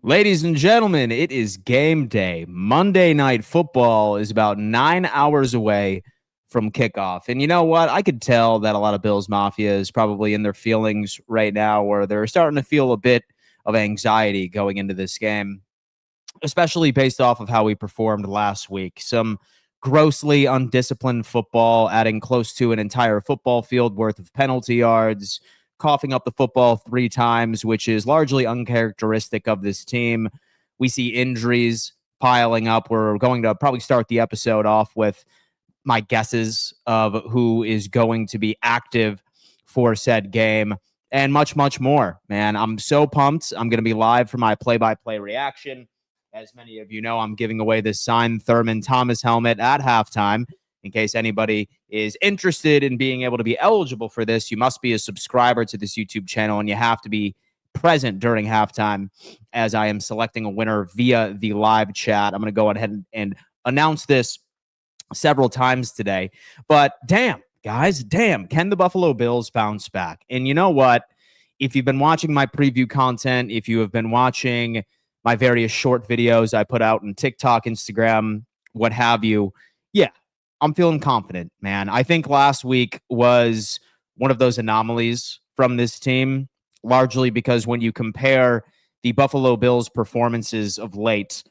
Ladies and gentlemen, it is game day. Monday Night Football is about 9 hours away from kickoff. And you know what? I could tell that a lot of Bills Mafia is probably in their feelings right now, where they're starting to feel a bit of anxiety going into this game, especially based off of how we performed last week. Some grossly undisciplined football, adding close to an entire football field worth of penalty yards, coughing up the football 3 times, which is largely uncharacteristic of this team. We see injuries piling up. We're going to probably start the episode off with my guesses of who is going to be active for said game and much, much more. Man, I'm so pumped. I'm going to be live for my play-by-play reaction. As many of you know, I'm giving away this signed Thurman Thomas helmet at halftime. In case anybody is interested in being able to be eligible for this, you must be a subscriber to this YouTube channel, and you have to be present during halftime as I am selecting a winner via the live chat. I'm going to go ahead and announce this several times today. But damn, guys, can the Buffalo Bills bounce back? And you know what? If you've been watching my preview content, if you have been watching my various short videos I put out on TikTok, Instagram, what have you, yeah, I'm feeling confident, man. I think last week was one of those anomalies from this team, largely because when you compare the Buffalo Bills' performances of late,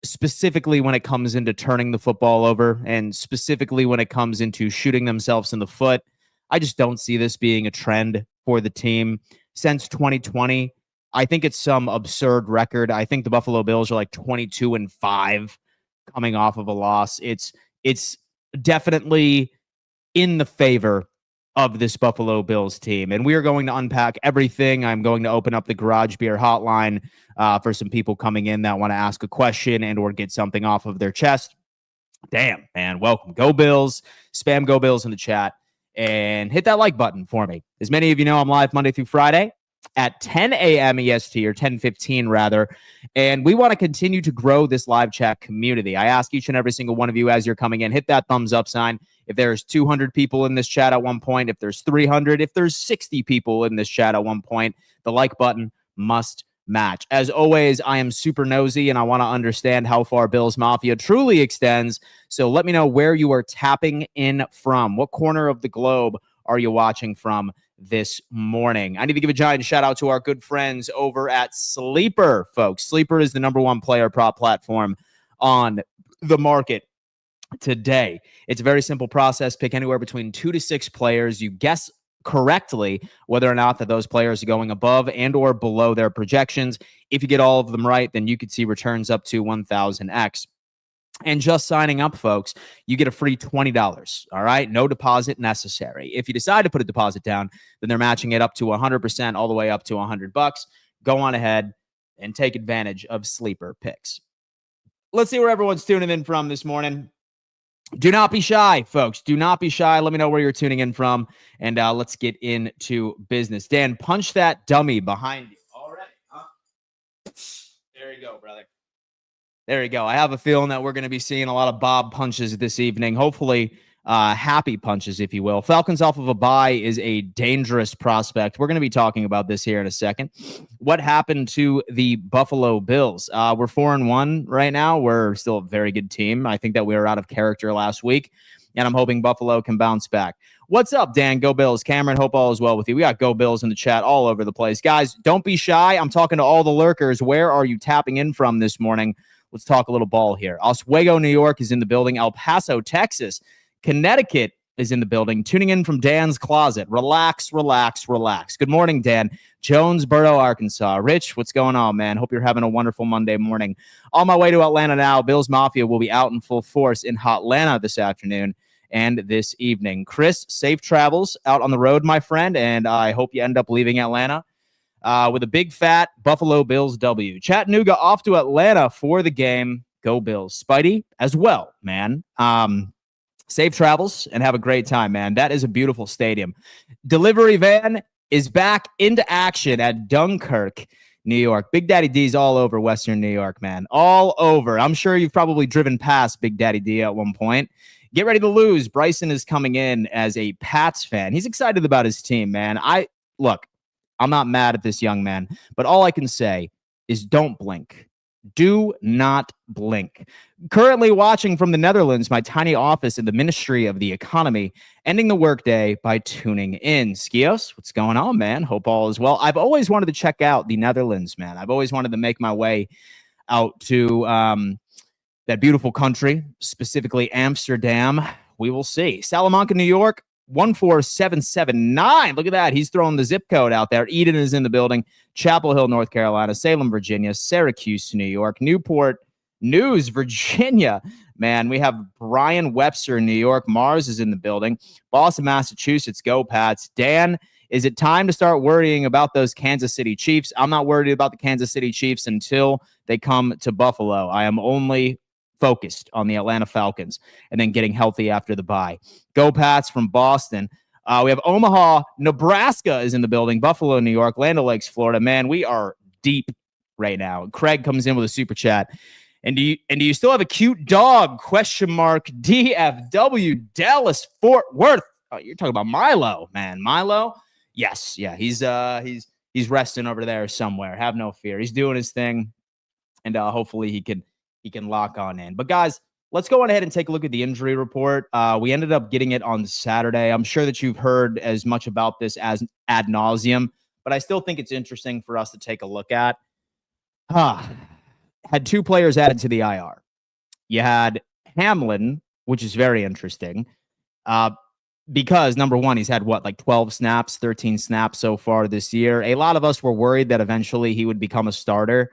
specifically when it comes into turning the football over and specifically when it comes into shooting themselves in the foot, I just don't see this being a trend for the team. Since 2020, I think it's some absurd record. I think the Buffalo Bills are like 22-5 coming off of a loss. It's definitely in the favor of this Buffalo Bills team. And we are going to unpack everything. I'm going to open up the Garage Beer hotline for some people coming in that want to ask a question and or get something off of their chest. Damn, man. Welcome. Go Bills. Spam Go Bills in the chat. And hit that like button for me. As many of you know, I'm live Monday through Friday at 10 a.m. EST, or 10:15 rather. And we want to continue to grow this live chat community. I ask each and every single one of you as you're coming in, hit that thumbs up sign. If there's 200 people in this chat at one point, if there's 300, if there's 60 people in this chat at one point, the like button must match. As always, I am super nosy and I want to understand how far Bills Mafia truly extends. So let me know where you are tapping in from. What corner of the globe are you watching from this morning? I need to give a giant shout out to our good friends over at Sleeper, folks. Sleeper is the #1 player prop platform on the market today. It's a very simple process. Pick anywhere between 2 to 6 players. You guess correctly whether or not that those players are going above and or below their projections. If you get all of them right, then you could see returns up to 1000x. And just signing up, folks, you get a free $20. All right. No deposit necessary. If you decide to put a deposit down, then they're matching it up to 100%, all the way up to $100. Go on ahead and take advantage of Sleeper picks. Let's see where everyone's tuning in from this morning. Do not be shy, folks. Do not be shy. Let me know where you're tuning in from, and let's get into business. Dan, punch that dummy behind you. Already, huh? There you go, brother. There you go. I have a feeling that we're going to be seeing a lot of Bob punches this evening. Hopefully, happy punches, if you will. Falcons off of a bye is a dangerous prospect. We're going to be talking about this here in a second. What happened to the Buffalo Bills? We're 4-1 right now. We're still a very good team. I think that we were out of character last week, and I'm hoping Buffalo can bounce back. What's up, Dan? Go Bills. Cameron, hope all is well with you. We got Go Bills in the chat all over the place. Guys, don't be shy. I'm talking to all the lurkers. Where are you tapping in from this morning? Let's talk a little ball here. Oswego, New York is in the building. El Paso, Texas. Connecticut is in the building. Tuning in from Dan's closet. Relax, relax, relax. Good morning, Dan. Jonesboro, Arkansas. Rich, what's going on, man? Hope you're having a wonderful Monday morning. On my way to Atlanta now. Bills Mafia will be out in full force in Hotlanta this afternoon and this evening. Chris, safe travels out on the road, my friend, and I hope you end up leaving Atlanta with a big fat Buffalo Bills W. Chattanooga off to Atlanta for the game. Go Bills. Spidey as well, man. Safe travels and have a great time, man. That is a beautiful stadium. Delivery van is back into action at Dunkirk, New York. Big Daddy D's all over Western New York, man. All over. I'm sure you've probably driven past Big Daddy D at one point. Get ready to lose. Bryson is coming in as a Pats fan. He's excited about his team, man. Look, I'm not mad at this young man, but all I can say is don't blink. Do not blink. Currently watching from the Netherlands, my tiny office in the Ministry of the Economy, ending the workday by tuning in. Skios, what's going on, man? Hope all is well. I've always wanted to check out the Netherlands, man. I've always wanted to make my way out to that beautiful country, specifically Amsterdam. We will see. Salamanca, New York, 14779. Look at that. He's throwing the zip code out there. Eden is in the building. Chapel Hill, North Carolina. Salem, Virginia. Syracuse, New York. Newport News, Virginia. Man, we have Brian Webster in New York. Mars is in the building. Boston, Massachusetts. Go Pats. Dan, is it time to start worrying about those Kansas City Chiefs? I'm not worried about the Kansas City Chiefs until they come to Buffalo. I am only focused on the Atlanta Falcons and then getting healthy after the bye. Go Pats from Boston. We have Omaha, Nebraska is in the building. Buffalo, New York. Land O'Lakes, Florida. Man, we are deep right now. Craig comes in with a super chat. And do you still have a cute dog? Question mark. DFW, Dallas, Fort Worth. Oh, you're talking about Milo, man. Milo? Yes. Yeah. He's resting over there somewhere. Have no fear. He's doing his thing. And hopefully he can lock on in. But guys, let's go on ahead and take a look at the injury report. We ended up getting it on Saturday. I'm sure that you've heard as much about this as ad nauseum, but I still think it's interesting for us to take a look at. Had two players added to the IR. You had Hamlin, which is very interesting, because number one, he's had 12 snaps, 13 snaps so far this year. A lot of us were worried that eventually he would become a starter.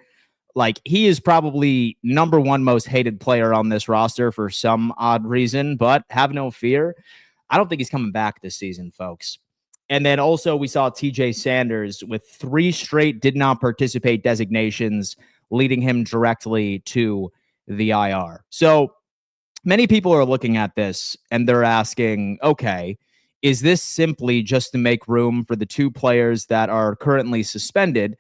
He is probably number one most hated player on this roster for some odd reason, but have no fear. I don't think he's coming back this season, folks. And then also we saw TJ Sanders with 3 straight did not participate designations, leading him directly to the IR. So many people are looking at this and they're asking, okay, is this simply just to make room for the 2 players that are currently suspended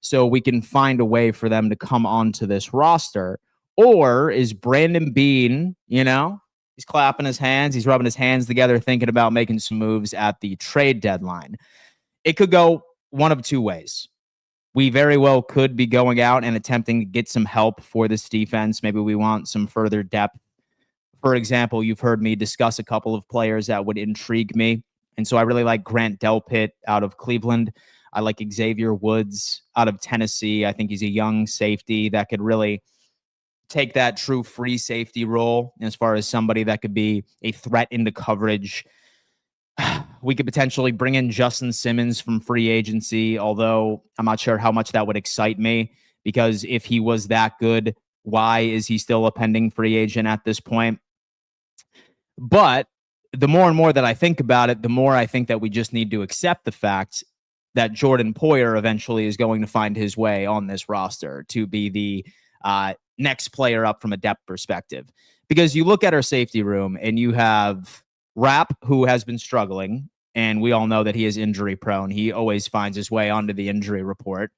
so we can find a way for them to come onto this roster? Or is Brandon Beane, he's clapping his hands, he's rubbing his hands together, thinking about making some moves at the trade deadline? It could go one of 2 ways. We very well could be going out and attempting to get some help for this defense. Maybe we want some further depth. For example, you've heard me discuss a couple of players that would intrigue me. And so I really like Grant Delpit out of Cleveland. I like Xavier Woods out of Tennessee. I think he's a young safety that could really take that true free safety role as far as somebody that could be a threat into coverage. We could potentially bring in Justin Simmons from free agency, although I'm not sure how much that would excite me, because if he was that good, why is he still a pending free agent at this point? But the more and more that I think about it, the more I think that we just need to accept the fact that Jordan Poyer eventually is going to find his way on this roster to be the next player up from a depth perspective. Because you look at our safety room and you have Rapp, who has been struggling, and we all know that he is injury prone. He always finds his way onto the injury report.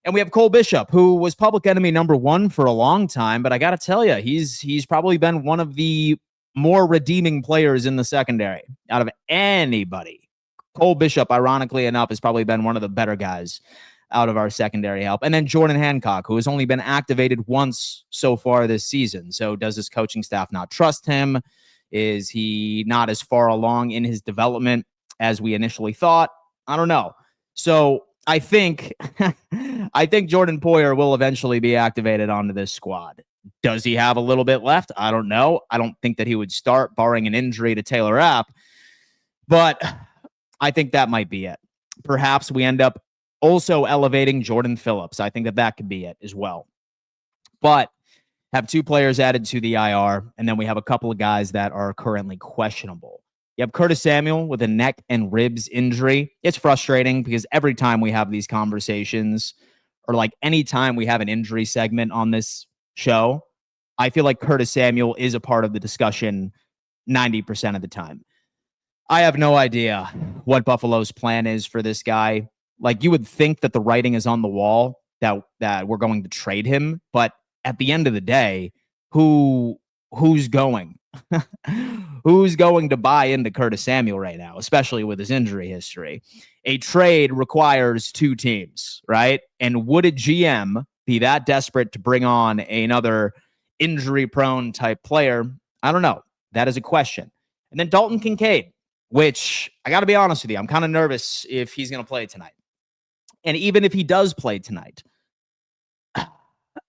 And we have Cole Bishop, who was public enemy number 1 for a long time, but I got to tell you, he's probably been one of the more redeeming players in the secondary out of anybody. Cole Bishop, ironically enough, has probably been one of the better guys out of our secondary help. And then Jordan Hancock, who has only been activated once so far this season. So does this coaching staff not trust him? Is he not as far along in his development as we initially thought? I don't know. So I think Jordan Poyer will eventually be activated onto this squad. Does he have a little bit left? I don't know. I don't think that he would start, barring an injury to Taylor Rapp. But I think that might be it. Perhaps we end up also elevating Jordan Phillips. I think that could be it as well. But have 2 players added to the IR, and then we have a couple of guys that are currently questionable. You have Curtis Samuel with a neck and ribs injury. It's frustrating because every time we have these conversations, or any time we have an injury segment on this show, I feel like Curtis Samuel is a part of the discussion 90% of the time. I have no idea what Buffalo's plan is for this guy. You would think that the writing is on the wall that we're going to trade him, but at the end of the day, who's going? Who's going to buy into Curtis Samuel right now, especially with his injury history? A trade requires 2 teams, right? And would a GM be that desperate to bring on another injury-prone type player? I don't know. That is a question. And then Dalton Kincaid, which I got to be honest with you, I'm kind of nervous if he's going to play tonight. And even if he does play tonight,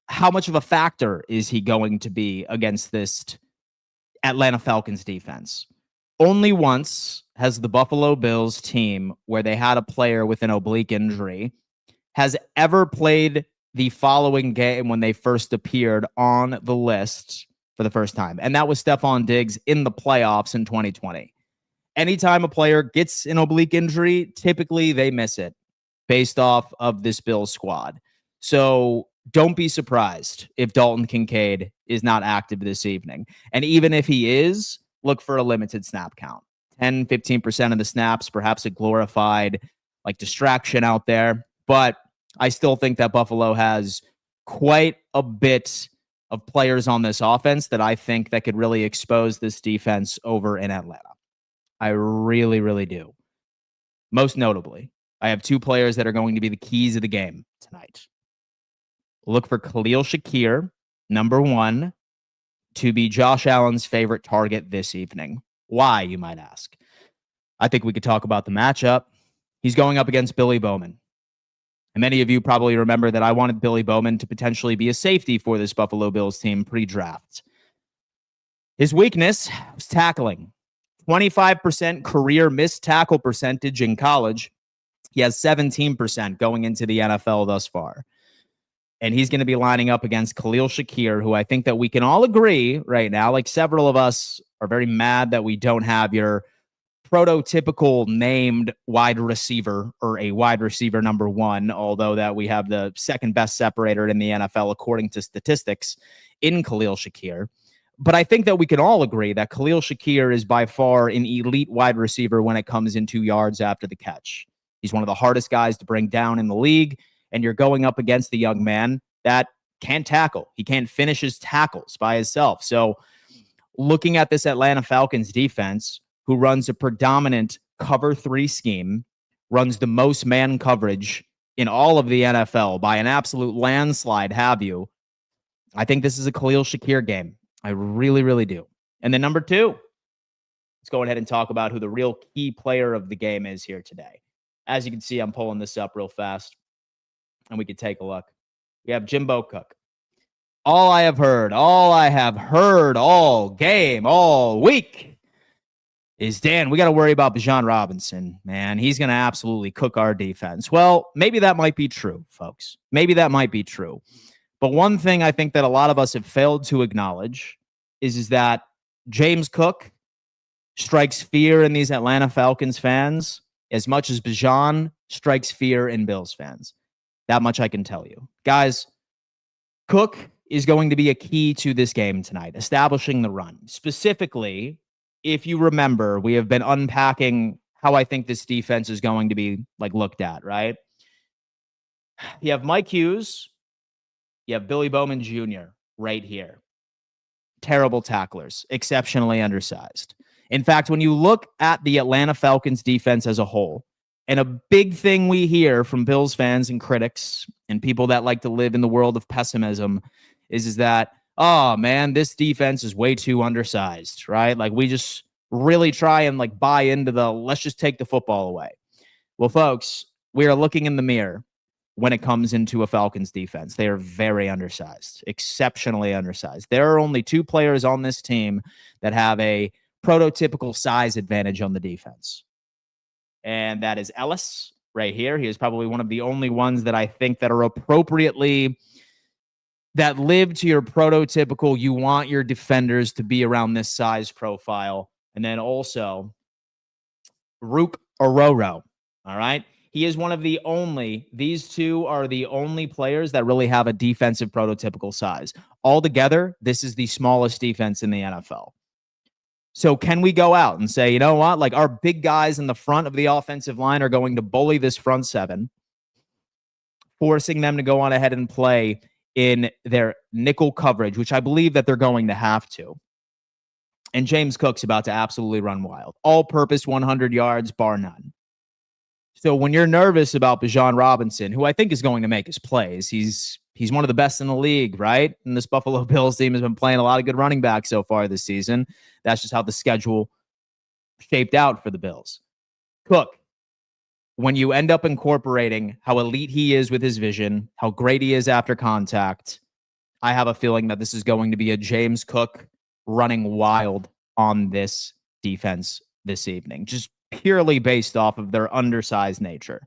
how much of a factor is he going to be against this Atlanta Falcons defense? Only once has the Buffalo Bills team, where they had a player with an oblique injury, has ever played the following game when they first appeared on the list for the first time. And that was Stephon Diggs in the playoffs in 2020. Anytime a player gets an oblique injury, typically they miss it based off of this Bills squad. So don't be surprised if Dalton Kincaid is not active this evening. And even if he is, look for a limited snap count. 10, 15% of the snaps, perhaps a glorified distraction out there. But I still think that Buffalo has quite a bit of players on this offense that I think that could really expose this defense over in Atlanta. I really, really do. Most notably, I have two players that are going to be the keys of the game tonight. Look for Khalil Shakir, number one, to be Josh Allen's favorite target this evening. Why, you might ask? I think we could talk about the matchup. He's going up against Billy Bowman. And many of you probably remember that I wanted Billy Bowman to potentially be a safety for this Buffalo Bills team pre-draft. His weakness was tackling. 25% career missed tackle percentage in college. He has 17% going into the NFL thus far. And he's going to be lining up against Khalil Shakir, who I think that we can all agree right now, several of us are very mad that we don't have your prototypical named wide receiver or a wide receiver number one, although that we have the second best separator in the NFL according to statistics in Khalil Shakir. But I think that we can all agree that Khalil Shakir is by far an elite wide receiver when it comes into yards after the catch. He's one of the hardest guys to bring down in the league, and you're going up against the young man that can't tackle. He can't finish his tackles by himself. So looking at this Atlanta Falcons defense, who runs a predominant cover 3 scheme, runs the most man coverage in all of the NFL by an absolute landslide, have you? I think this is a Khalil Shakir game. I really, really do. And then number 2, let's go ahead and talk about who the real key player of the game is here today. As you can see, I'm pulling this up real fast, and we could take a look. We have Jimbo Cook. All I have heard all game, all week is, Dan, we got to worry about Bijan Robinson, man. He's going to absolutely cook our defense. Well, maybe that might be true, folks. Maybe that might be true. But one thing I think that a lot of us have failed to acknowledge is that James Cook strikes fear in these Atlanta Falcons fans as much as Bijan strikes fear in Bills fans. That much I can tell you. Guys, Cook is going to be a key to this game tonight, establishing the run. Specifically, if you remember, we have been unpacking how I think this defense is going to be looked at, right? You have Mike Hughes. You have Billy Bowman Jr. right here. Terrible tacklers, exceptionally undersized. In fact, when you look at the Atlanta Falcons defense as a whole, and a big thing we hear from Bills fans and critics and people that like to live in the world of pessimism is that, oh, man, this defense is way too undersized, right? We just really try and buy into the let's just take the football away. Well, folks, we are looking in the mirror when it comes into a Falcons defense. They are very undersized, exceptionally undersized. There are only 2 players on this team that have a prototypical size advantage on the defense. And that is Ellis right here. He is probably one of the only ones that I think that are appropriately, that live to your prototypical, you want your defenders to be around this size profile. And then also Roop Ororo. All right. He is one of the only, these 2 are the only players that really have a defensive prototypical size. Altogether, this is the smallest defense in the NFL. So can we go out and say, you know what, our big guys in the front of the offensive line are going to bully this front 7, forcing them to go on ahead and play in their nickel coverage, which I believe that they're going to have to. And James Cook's about to absolutely run wild. All-purpose 100 yards, bar none. So when you're nervous about Bijan Robinson, who I think is going to make his plays, he's He's one of the best in the league, right? And this Buffalo Bills team has been playing a lot of good running backs so far this season. That's just how the schedule shaped out for the Bills. Cook, when you end up incorporating how elite he is with his vision, how great he is after contact, I have a feeling that this is going to be a James Cook running wild on this defense this evening, just purely based off of their undersized nature.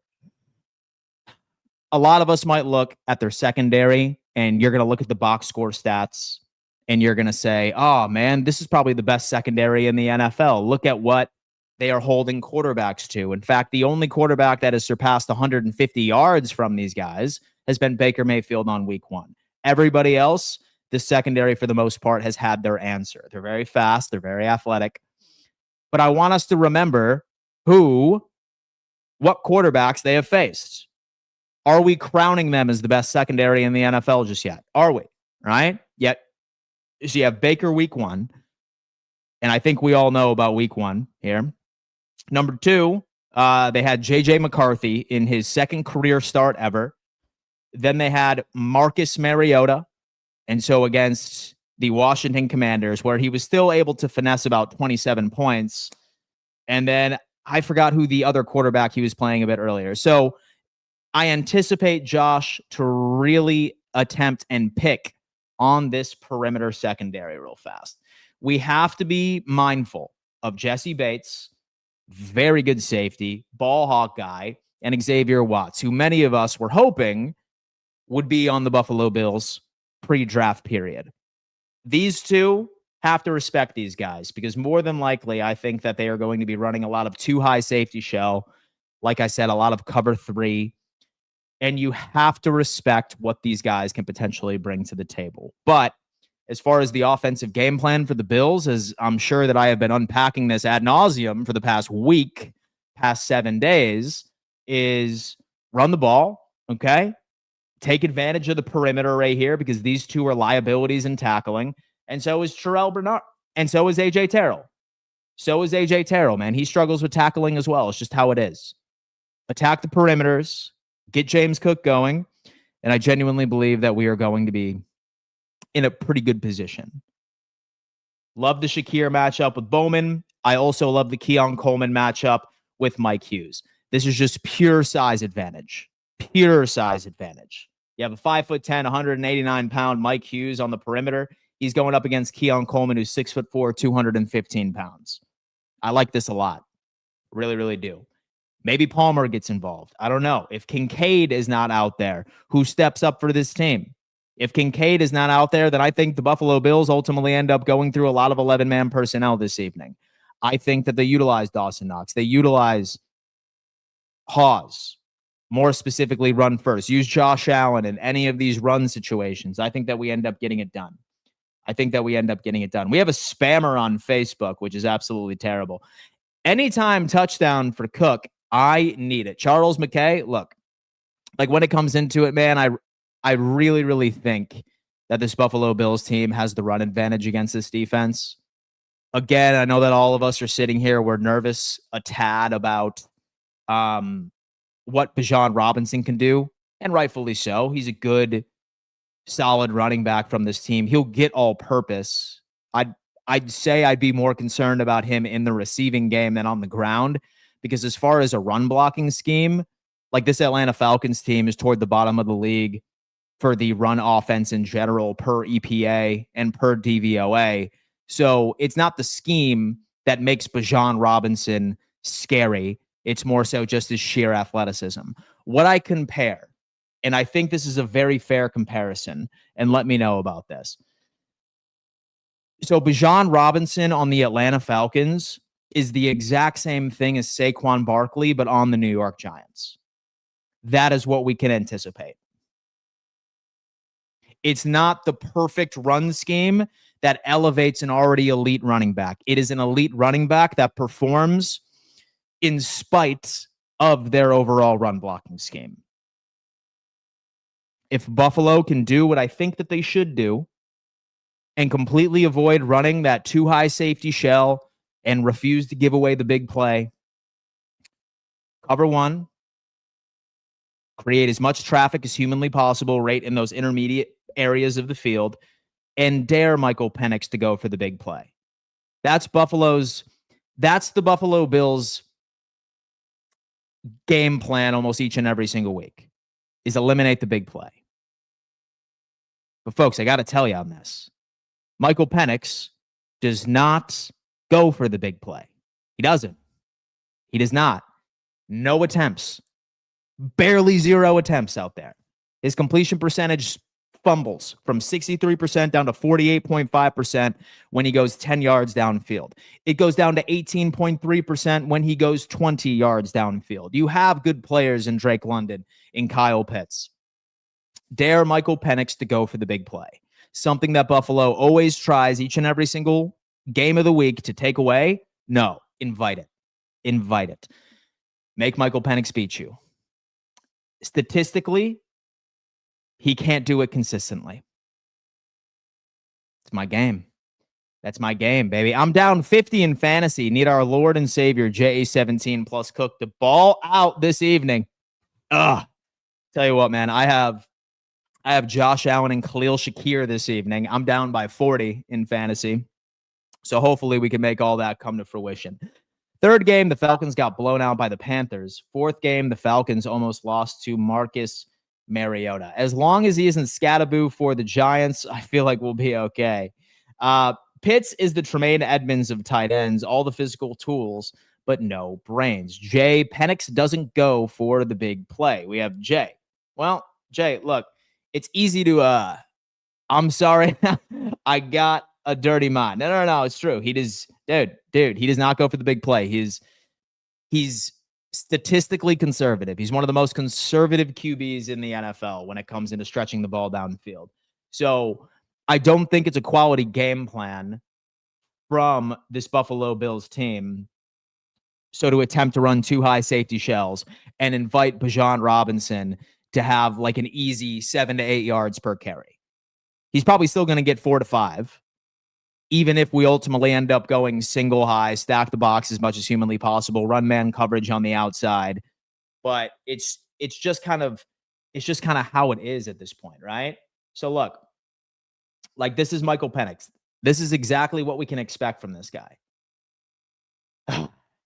A lot of us might look at their secondary, and you're going to look at the box score stats, and you're going to say, oh, man, this is probably the best secondary in the NFL. Look at what they are holding quarterbacks to. In fact, the only quarterback that has surpassed 150 yards from these guys has been Baker Mayfield on week 1. Everybody else, the secondary, for the most part, has had their answer. They're very fast. They're very athletic. But I want us to remember what quarterbacks they have faced. Are we crowning them as the best secondary in the NFL just yet? Are we? Right? Yet, so you have Baker week 1. And I think we all know about week 1 here. Number 2, they had J.J. McCarthy in his second career start ever. Then they had Marcus Mariota. And so against the Washington Commanders, where he was still able to finesse about 27 points. And then I forgot who the other quarterback he was playing a bit earlier. So I anticipate Josh to really attempt and pick on this perimeter secondary real fast. We have to be mindful of Jesse Bates, very good safety, ball hawk guy, and Xavier Watts, who many of us were hoping would be on the Buffalo Bills pre-draft period. These two have to respect these guys because more than likely, I think that they are going to be running a lot of too high safety shell. Like I said, a lot of cover 3. And you have to respect what these guys can potentially bring to the table. But as far as the offensive game plan for the Bills, as I'm sure that I have been unpacking this ad nauseum for the past week, past 7 days, is run the ball, okay? Take advantage of the perimeter right here because these two are liabilities in tackling. And so is Terrell Bernard. And so is A.J. Terrell. Man. He struggles with tackling as well. It's just how it is. Attack the perimeters. Get James Cook going. And I genuinely believe that we are going to be in a pretty good position. Love the Shakir matchup with Bowman. I also love the Keon Coleman matchup with Mike Hughes. This is just pure size advantage. You have a 5'10", 189-pound Mike Hughes on the perimeter. He's going up against Keon Coleman, who's 6'4", 215 pounds. I like this a lot. Really, really do. Maybe Palmer gets involved. I don't know. If Kincaid is not out there, who steps up for this team? If Kincaid is not out there, then I think the Buffalo Bills ultimately end up going through a lot of 11-man personnel this evening. I think that they utilize Dawson Knox. They utilize Hawes. More specifically, run first. Use Josh Allen in any of these run situations. I think that we end up getting it done. We have a spammer on Facebook, which is absolutely terrible. Anytime touchdown for Cook, I need it. Charles McKay, look, like when it comes into it, man, I really, really think that this Buffalo Bills team has the run advantage against this defense. Again, I know that all of us are sitting here. We're nervous a tad about what Bijan Robinson can do, and rightfully so. He's a good, solid running back from this team. He'll get all purpose. I'd say I'd be more concerned about him in the receiving game than on the ground, because as far as a run blocking scheme, like this Atlanta Falcons team is toward the bottom of the league for the run offense in general per EPA and per DVOA. So it's not the scheme that makes Bijan Robinson scary. It's more so just his sheer athleticism. What I compare, and I think this is a very fair comparison, and let me know about this. So Bijan Robinson on the Atlanta Falcons is the exact same thing as Saquon Barkley, but on the New York Giants. That is what we can anticipate. It's not the perfect run scheme that elevates an already elite running back. It is an elite running back that performs in spite of their overall run blocking scheme. If Buffalo can do what I think that they should do and completely avoid running that too high safety shell and refuse to give away the big play, cover 1, create as much traffic as humanly possible right in those intermediate areas of the field, and dare Michael Penix to go for the big play. That's the Buffalo Bills game plan almost each and every single week, is eliminate the big play. But folks, I got to tell you on this. Michael Penix does not go for the big play. He doesn't. He does not. No attempts. Barely 0 attempts out there. His completion percentage fumbles from 63% down to 48.5% when he goes 10 yards downfield. It goes down to 18.3% when he goes 20 yards downfield. You have good players in Drake London, in Kyle Pitts. Dare Michael Penix to go for the big play. Something that Buffalo always tries each and every single game of the week to take away. No, invite it. Invite it. Make Michael Penix beat you. Statistically, he can't do it consistently. It's my game. That's my game, baby. I'm down 50 in fantasy. Need our Lord and Savior, JA17 plus Cook, to ball out this evening. Tell you what, man, I have Josh Allen and Khalil Shakir this evening. I'm down by 40 in fantasy. So hopefully we can make all that come to fruition. Third game, the Falcons got blown out by the Panthers. Fourth game, the Falcons almost lost to Marcus Mariota. As long as he isn't scataboo for the Giants, I feel like we'll be okay. Pitts is the Tremaine Edmonds of tight ends, all the physical tools, but no brains. Jay, Penix doesn't go for the big play. We have Jay. Well, Jay, look, it's easy to, I'm sorry, I got a dirty mind. No, it's true. He does, dude, he does not go for the big play. He's statistically conservative. He's one of the most conservative QBs in the NFL when it comes into stretching the ball downfield. So I don't think it's a quality game plan from this Buffalo Bills team. So to attempt to run 2 high safety shells and invite Bijan Robinson to have like an easy 7 to 8 yards per carry. He's probably still going to get 4 to 5. Even if we ultimately end up going single high, stack the box as much as humanly possible, run man coverage on the outside. But it's just kind of how it is at this point, right? So look, like this is Michael Penix. This is exactly what we can expect from this guy.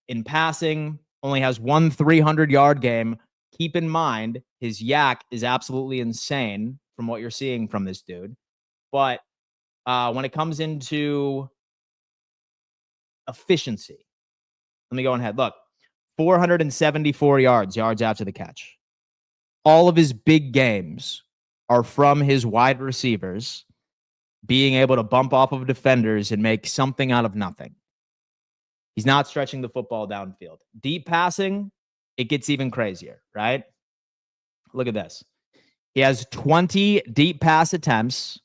In passing, only has 1 300-yard game. Keep in mind, his yak is absolutely insane from what you're seeing from this dude. But when it comes into efficiency, let me go ahead. Look, 474 yards after the catch. All of his big games are from his wide receivers being able to bump off of defenders and make something out of nothing. He's not stretching the football downfield. Deep passing, it gets even crazier, right? Look at this. He has 20 deep pass attempts,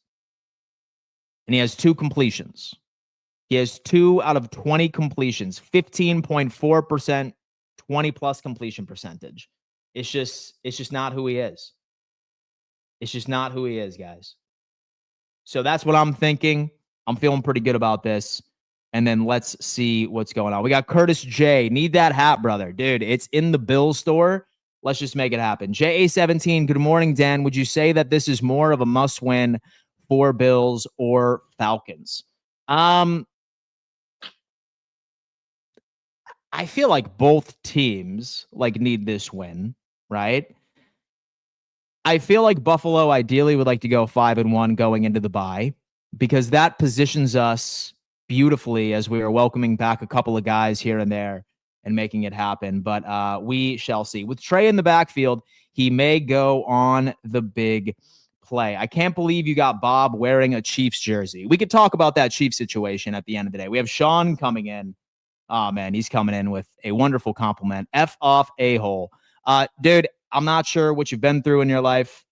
and he has 2 completions. He has 2 out of 20 completions, 15.4%, 20-plus completion percentage. It's just not who he is. It's just not who he is, guys. So that's what I'm thinking. I'm feeling pretty good about this. And then let's see what's going on. We got Curtis J. Need that hat, brother. Dude, it's in the Bills store. Let's just make it happen. JA17, good morning, Dan. Would you say that this is more of a must-win for Bills or Falcons? I feel like both teams need this win, right? I feel like Buffalo ideally would like to go 5-1 going into the bye because that positions us beautifully as we are welcoming back a couple of guys here and there and making it happen. But we shall see. With Trey in the backfield, he may go on the big play. I can't believe you got Bob wearing a Chiefs jersey. We could talk about that Chiefs situation at the end of the day. We have Sean coming in. Oh, man, he's coming in with a wonderful compliment. F off a-hole. Dude, I'm not sure what you've been through in your life.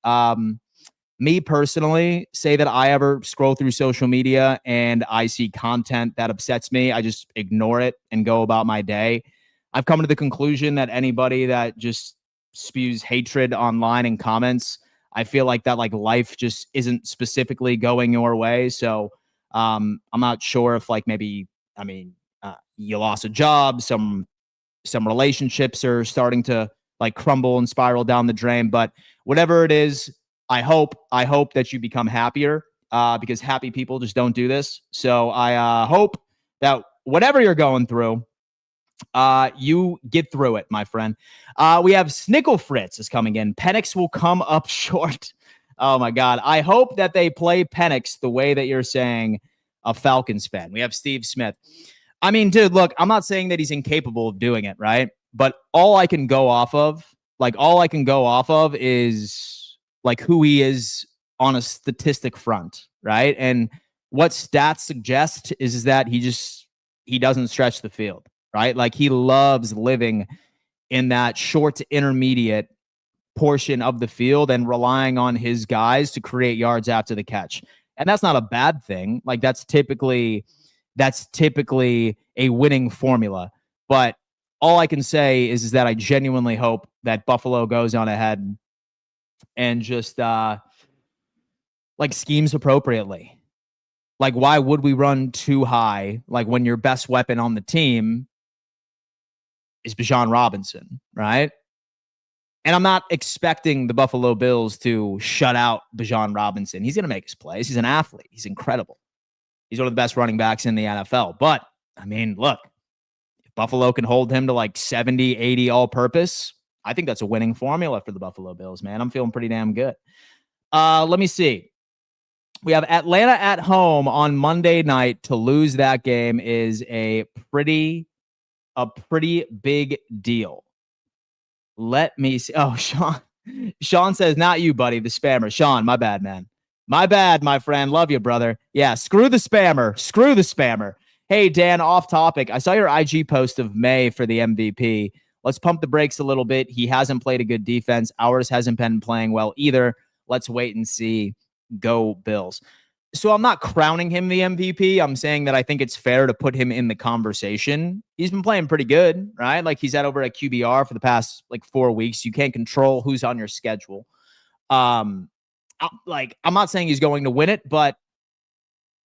Me personally, say that I ever scroll through social media and I see content that upsets me, I just ignore it and go about my day. I've come to the conclusion that anybody that just spews hatred online and comments, I feel like that life just isn't specifically going your way. So I'm not sure if maybe, you lost a job, some relationships are starting to like crumble and spiral down the drain. But whatever it is, I hope that you become happier because happy people just don't do this. So I hope that whatever you're going through, you get through it, my friend. We have Snickle Fritz is coming in. Penix will come up short. Oh my God. I hope that they play Penix the way that you're saying a Falcons fan. We have Steve Smith. I mean, dude, look, I'm not saying that he's incapable of doing it, right? But all I can go off of is like who he is on a statistic front, right? And what stats suggest is that he doesn't stretch the field, right? Like he loves living in that short to intermediate portion of the field and relying on his guys to create yards after the catch. And that's not a bad thing. Like that's typically a winning formula. But all I can say is that I genuinely hope that Buffalo goes on ahead and just like schemes appropriately. Like, why would we run too high? Like when your best weapon on the team is Bijan Robinson, right? And I'm not expecting the Buffalo Bills to shut out Bijan Robinson. He's going to make his plays. He's an athlete. He's incredible. He's one of the best running backs in the NFL. But, I mean, look, if Buffalo can hold him to like 70, 80 all-purpose, I think that's a winning formula for the Buffalo Bills, man. I'm feeling pretty damn good. Let me see. We have Atlanta at home on Monday night. To lose that game is a pretty big deal. Let me see. Oh, Sean says, not you, buddy, the spammer. Sean, my bad, man. My bad, my friend. Love you, brother. Yeah, screw the spammer. Hey, Dan, off topic. I saw your IG post of May for the MVP. Let's pump the brakes a little bit. He hasn't played a good defense. Ours hasn't been playing well either. Let's wait and see. Go Bills. So I'm not crowning him the MVP. I'm saying that I think it's fair to put him in the conversation. He's been playing pretty good, right? Like he's had over at QBR for the past like 4 weeks. You can't control who's on your schedule. I'm not saying he's going to win it, but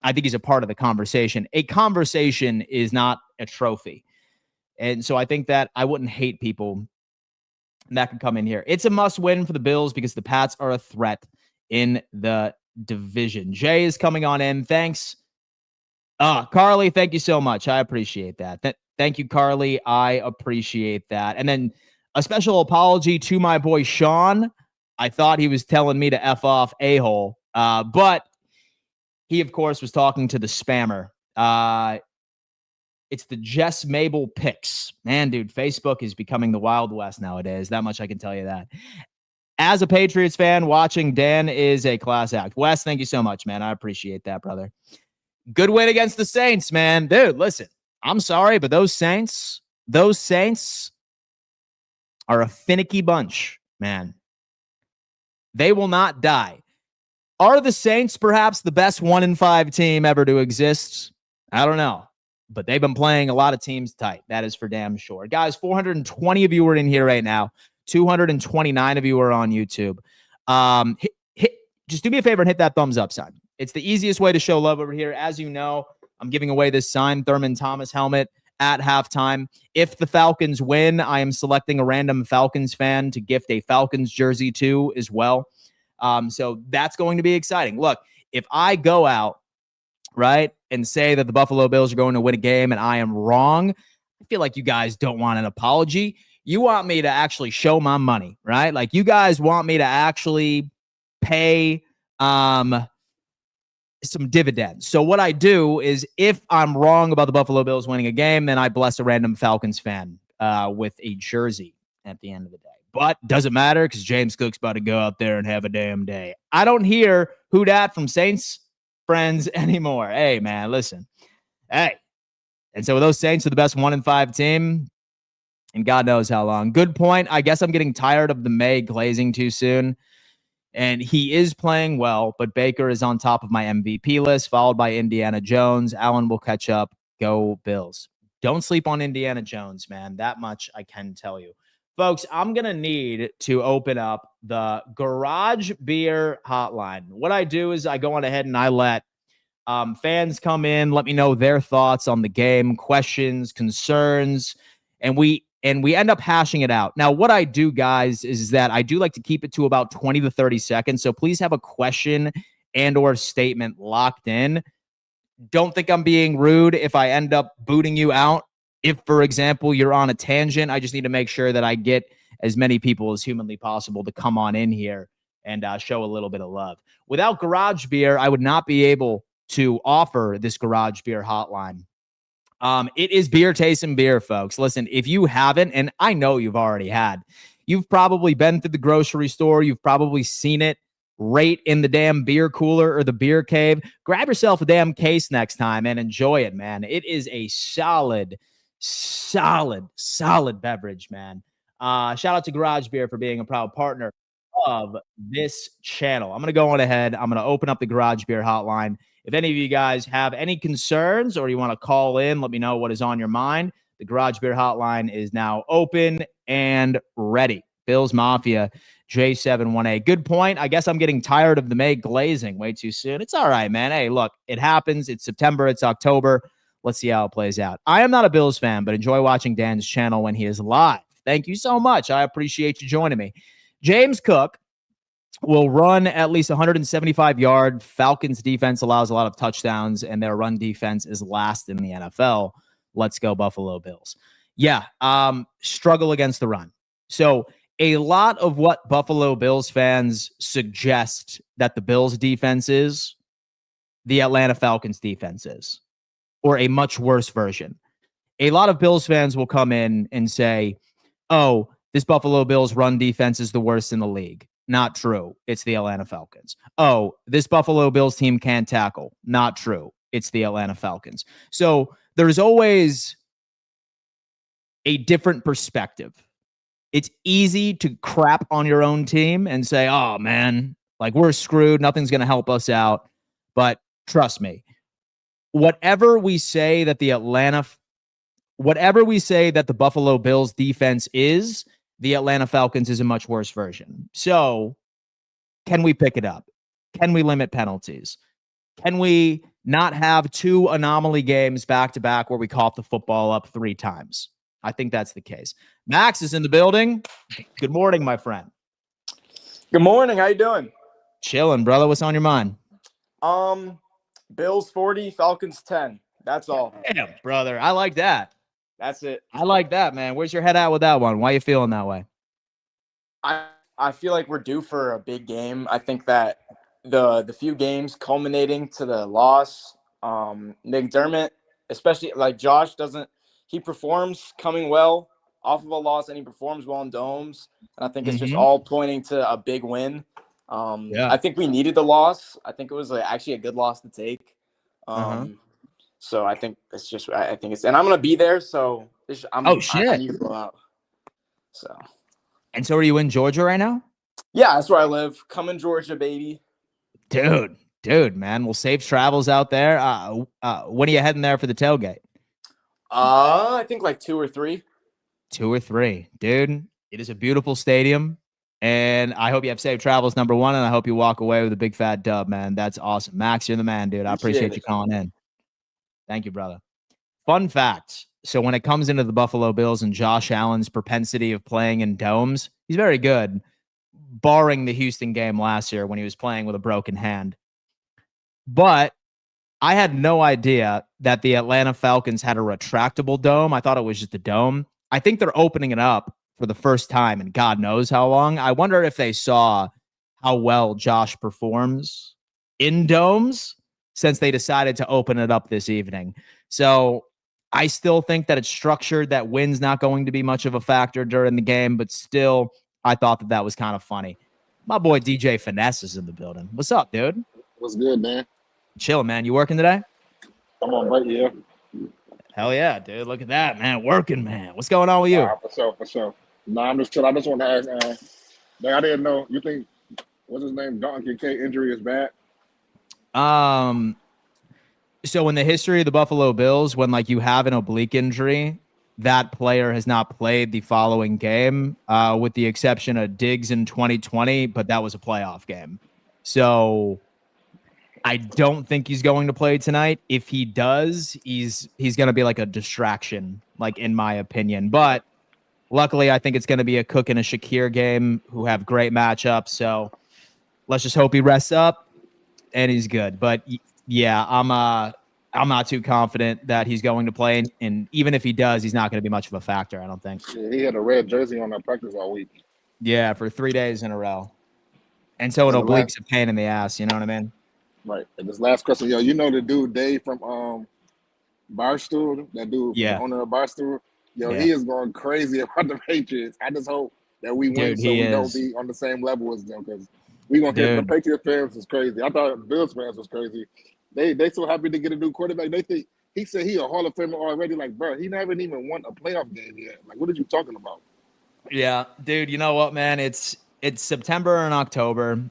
I think he's a part of the conversation. A conversation is not a trophy. And so I think that I wouldn't hate people that could come in here. It's a must win for the Bills because the Pats are a threat in the division. Jay is coming on in. Thanks. Carly, thank you so much. I appreciate that. Thank you, Carly. I appreciate that. And then a special apology to my boy Sean. I thought he was telling me to F off a-hole. But he, of course, was talking to the spammer. It's the Jess Mabel picks. Man, dude, Facebook is becoming the Wild West nowadays. That much I can tell you that. As a Patriots fan, watching Dan is a class act. Wes, thank you so much, man. I appreciate that, brother. Good win against the Saints, man. Dude, listen, I'm sorry, but those Saints are a finicky bunch, man. They will not die. Are the Saints perhaps the best 1-5 team ever to exist? I don't know. But they've been playing a lot of teams tight. That is for damn sure. Guys, 420 of you are in here right now. 229 of you are on YouTube. Just do me a favor and hit that thumbs up sign. It's the easiest way to show love over here. As you know, I'm giving away this signed Thurman Thomas helmet at halftime. If the Falcons win, I am selecting a random Falcons fan to gift a Falcons jersey to as well. So that's going to be exciting. Look, if I go out, right, and say that the Buffalo Bills are going to win a game and I am wrong, I feel like you guys don't want an apology. You want me to actually show my money, right? Like you guys want me to actually pay some dividends. So what I do is if I'm wrong about the Buffalo Bills winning a game, then I bless a random Falcons fan with a jersey at the end of the day. But doesn't matter because James Cook's about to go out there and have a damn day. I don't hear who dat from Saints friends anymore. Hey, man, listen. Hey. And so those Saints are the best 1-5 team. And God knows how long. Good point. I guess I'm getting tired of the May glazing too soon. And he is playing well, but Baker is on top of my MVP list, followed by Indiana Jones. Allen will catch up. Go Bills. Don't sleep on Indiana Jones, man. That much I can tell you. Folks, I'm going to need to open up the Garage Beer Hotline. What I do is I go on ahead and I let fans come in, let me know their thoughts on the game, questions, concerns, and we and we end up hashing it out. Now, what I do, guys, is that I do like to keep it to about 20 to 30 seconds. So please have a question and or statement locked in. Don't think I'm being rude if I end up booting you out. If, for example, you're on a tangent, I just need to make sure that I get as many people as humanly possible to come on in here and show a little bit of love. Without Garage Beer, I would not be able to offer this Garage Beer hotline. It is beer tasting beer, folks. Listen, if you haven't, and I know you've already had, you've probably been to the grocery store. You've probably seen it right in the damn beer cooler or the beer cave. Grab yourself a damn case next time and enjoy it, man. It is a solid beverage, man. Shout out to Garage Beer for being a proud partner of this channel. I'm going to go on ahead. I'm going to open up the Garage Beer hotline. If any of you guys have any concerns or you want to call in, let me know what is on your mind. The Garage Beer hotline is now open and ready. Bills Mafia, J71A. Good point. I guess I'm getting tired of the May glazing way too soon. It's all right, man. Hey, look, it happens. It's September. It's October. Let's see how it plays out. I am not a Bills fan, but enjoy watching Dan's channel when he is live. Thank you so much. I appreciate you joining me. James Cook will run at least 175 yards. Falcons defense allows a lot of touchdowns, and their run defense is last in the NFL. Let's go Buffalo Bills. Yeah, struggle against the run. So a lot of what Buffalo Bills fans suggest that the Bills defense is, the Atlanta Falcons defense is, or a much worse version. A lot of Bills fans will come in and say, oh, this Buffalo Bills run defense is the worst in the league. Not true. It's the Atlanta Falcons. Oh, this Buffalo Bills team can't tackle. Not true. It's the Atlanta Falcons. So there's always a different perspective. It's easy to crap on your own team and say, oh, man, like we're screwed. Nothing's going to help us out. But trust me, whatever we say that the Buffalo Bills defense is, the Atlanta Falcons is a much worse version. So can we pick it up? Can we limit penalties? Can we not have two anomaly games back-to-back where we cough the football up 3 times? I think that's the case. Max is in the building. Good morning, my friend. Good morning. How you doing? Chilling, brother. What's on your mind? Bills 40, Falcons 10. That's all. Damn, brother. I like that. That's it. I like that, man. Where's your head at with that one? Why are you feeling that way? I feel like we're due for a big game. I think that the few games culminating to the loss, McDermott, especially like Josh he performs coming well off of a loss and he performs well in domes. And I think it's just all pointing to a big win. I think we needed the loss. I think it was actually a good loss to take. So I think it's just, and I'm going to be there. So I need to go out. So. And so are you in Georgia right now? Yeah, that's where I live. Come in Georgia, baby. Dude, man. Well, safe travels out there. When are you heading there for the tailgate? I think 2 or 3. 2 or 3. Dude, it is a beautiful stadium. And I hope you have safe travels, number one. And I hope you walk away with a big fat dub, man. That's awesome. Max, you're the man, dude. I appreciate you calling in. Thank you, brother. Fun fact. So when it comes into the Buffalo Bills and Josh Allen's propensity of playing in domes, he's very good, barring the Houston game last year when he was playing with a broken hand. But I had no idea that the Atlanta Falcons had a retractable dome. I thought it was just a dome. I think they're opening it up for the first time in God knows how long. I wonder if they saw how well Josh performs in domes since they decided to open it up this evening. So I still think that it's structured, that wind's not going to be much of a factor during the game, but still, I thought that was kind of funny. My boy DJ Finesse is in the building. What's up, dude? What's good, man? Chill, man. You working today? I'm on break, yeah. Hell yeah, dude. Look at that, man. Working, man. What's going on with you? For sure. No, I'm just chilling. I just want to ask, I didn't know. You think, what's his name, Dalton Kincaid injury is bad? So in the history of the Buffalo Bills, when you have an oblique injury, that player has not played the following game, with the exception of Diggs in 2020, but that was a playoff game. So I don't think he's going to play tonight. If he does, he's going to be like a distraction, in my opinion. But luckily, I think it's going to be a Cook and a Shakir game who have great matchups. So let's just hope he rests up and he's good. But yeah, I'm not too confident that he's going to play. And even if he does, he's not going to be much of a factor, I don't think. Yeah, he had a red jersey on that practice all week. Yeah, for 3 days in a row. And so an oblique's a pain in the ass, you know what I mean? Right. And this last question, yo, you know the dude Dave from Barstool, that dude, the owner of Barstool? Yo, he is going crazy about the Patriots. I just hope that we win so we don't be on the same level as them, because we going to get the Patriots fans is crazy. I thought Bills fans was crazy. They so happy to get a new quarterback. They think he said he a Hall of Famer already. Like, bro, he never even won a playoff game yet. Like, what are you talking about? Yeah, dude, you know what, man? It's September and October.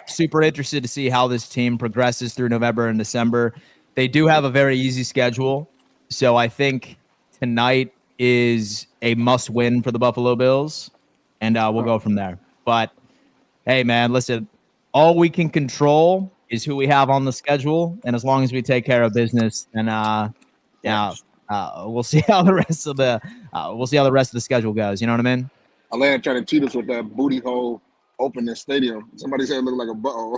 Super interested to see how this team progresses through November and December. They do have a very easy schedule, so I think tonight is a must-win for the Buffalo Bills, and we'll go from there. But hey, man, listen, all we can control is who we have on the schedule, and as long as we take care of business, then we'll see how the rest of the schedule goes. You know what I mean? Atlanta trying to cheat us with that booty hole opening stadium. Somebody said it looked like a butthole.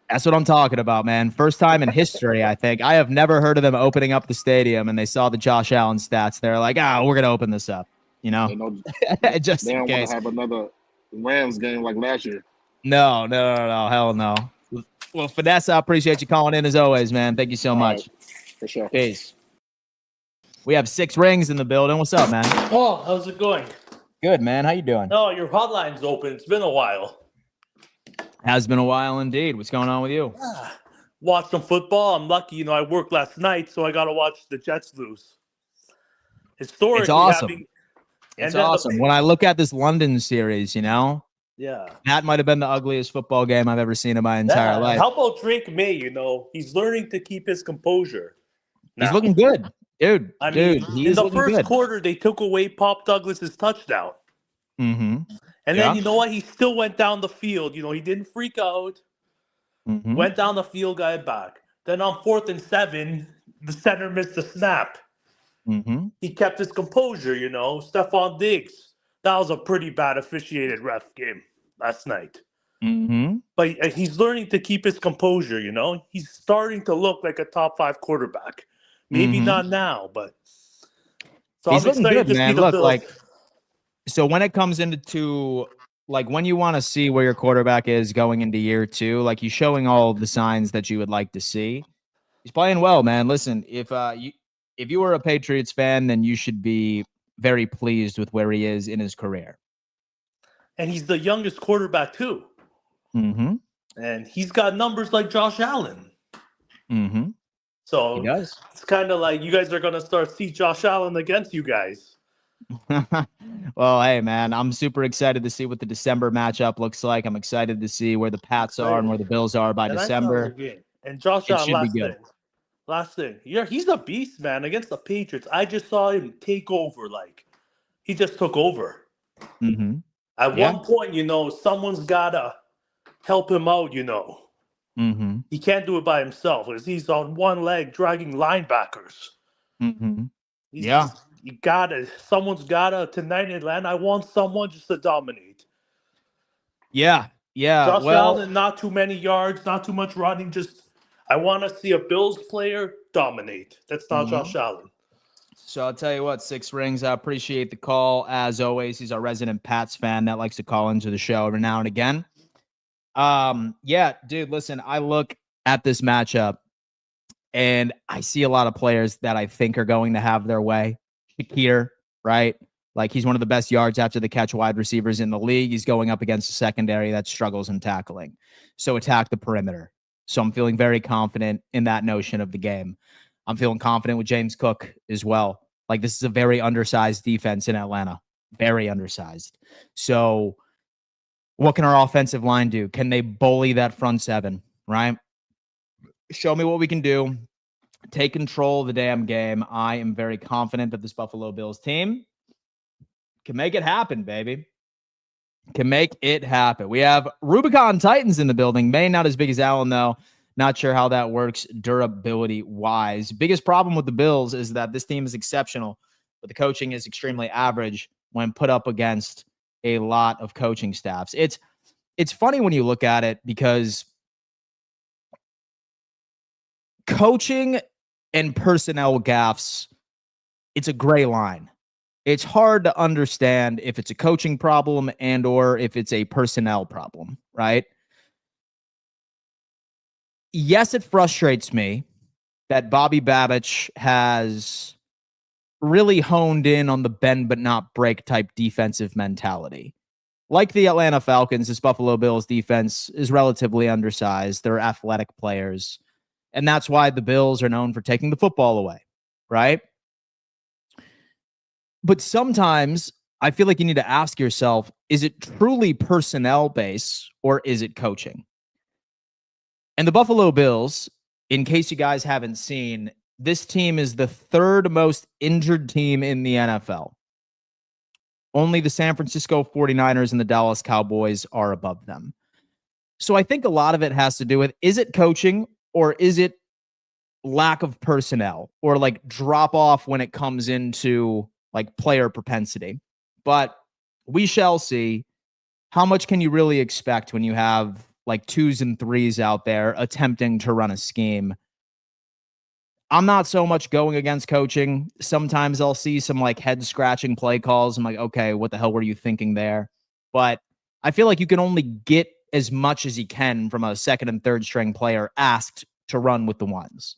That's what I'm talking about, man. First time in history, I think. I have never heard of them opening up the stadium, and they saw the Josh Allen stats. They're like, we're gonna open this up. You know, just they in don't case. want to have another Rams game like last year. No, hell no. Well, Finesse, I appreciate you calling in as always, man. Thank you so much. Right, for sure. Peace. We have 6 rings in the building. What's up, man? Oh, how's it going? Good, man. How you doing? No, your hotline's open. It's been a while. Has been a while indeed. What's going on with you? Watch some football. I'm lucky, I worked last night, so I got to watch the Jets lose. Historically, it's awesome. It's awesome. When I look at this London series, yeah, that might have been the ugliest football game I've ever seen in my entire life. How about Drake May? He's learning to keep his composure. He's looking good. Dude, in the first quarter, they took away Pop Douglas's touchdown. Mm-hmm. And then, you know what? He still went down the field. He didn't freak out. Mm-hmm. Went down the field, got it back. Then on 4th and 7, the center missed the snap. Mm-hmm. He kept his composure, Stephon Diggs. That was a pretty bad officiated ref game last night. Mm-hmm. But he's learning to keep his composure, He's starting to look like a top 5 quarterback. Maybe not now, but so he's looking good, man. Look, Bills. So when it comes into when you want to see where your quarterback is going into year 2, he's showing all the signs that you would like to see. He's playing well, man. Listen, if you were a Patriots fan, then you should be very pleased with where he is in his career. And he's the youngest quarterback too. Mm-hmm. And he's got numbers like Josh Allen. Mm-hmm. So he does. It's kind of like you guys are going to start see Josh Allen against you guys. Well, hey, man, I'm super excited to see what the December matchup looks like. I'm excited to see where the Pats are and where the Bills are by December. And Josh Allen, last thing. Yeah, he's a beast, man. Against the Patriots, I just saw him take over. He just took over. Mm-hmm. At one point, someone's got to help him out, Mm-hmm. He can't do it by himself because he's on one leg dragging linebackers. Mm-hmm. Someone's gotta tonight in Atlanta. I want someone just to dominate. Yeah. Josh Allen, not too many yards, not too much running. I want to see a Bills player dominate. That's not Josh Allen. So I'll tell you what, 6 rings. I appreciate the call as always. He's our resident Pats fan that likes to call into the show every now and again. Dude, listen, I look at this matchup and I see a lot of players that I think are going to have their way. Shakir, right? He's one of the best yards after the catch wide receivers in the league. He's going up against a secondary that struggles in tackling. So attack the perimeter. So I'm feeling very confident in that notion of the game. I'm feeling confident with James Cook as well. This is a very undersized defense in Atlanta. Very undersized. So what can our offensive line do? Can they bully that front 7, right? Show me what we can do. Take control of the damn game. I am very confident that this Buffalo Bills team can make it happen, baby. Can make it happen. We have Rubicon Titans in the building. May not as big as Allen, though. Not sure how that works durability-wise. Biggest problem with the Bills is that this team is exceptional, but the coaching is extremely average. when put up against a lot of coaching staffs. It's funny when you look at it because coaching and personnel gaffes, it's a gray line. It's hard to understand if it's a coaching problem and or if it's a personnel problem, right? Yes, it frustrates me that Bobby Babich has really honed in on the bend but not break type defensive mentality. Like the Atlanta Falcons, this Buffalo Bills defense is relatively undersized. They're athletic players. And that's why the Bills are known for taking the football away, right? But sometimes I feel like you need to ask yourself, is it truly personnel based or is it coaching? And the Buffalo Bills, in case you guys haven't seen, this team is the third most injured team in the NFL. Only the San Francisco 49ers and the Dallas Cowboys are above them. So I think a lot of it has to do with, is it coaching or is it lack of personnel or like drop off when it comes into like player propensity? But we shall see. How much can you really expect when you have like 2s and 3s out there attempting to run a scheme? I'm not so much going against coaching. Sometimes I'll see some like head scratching play calls. I'm like, okay, what the hell were you thinking there? But I feel like you can only get as much as you can from a second and third string player asked to run with the ones.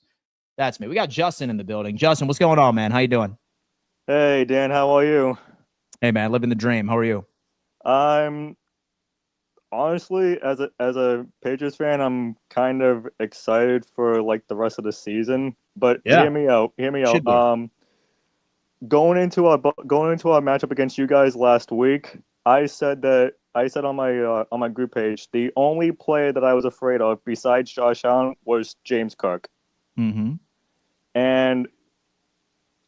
That's me. We got Justin in the building. Justin, what's going on, man? How you doing? Hey, Dan, how are you? Hey, man, living the dream. How are you? I'm honestly, as a Patriots fan, I'm kind of excited for like the rest of the season. But hear me out. Going into our matchup against you guys last week, I said on my group page, the only player that I was afraid of besides Josh Allen was James Cook. Mm-hmm. And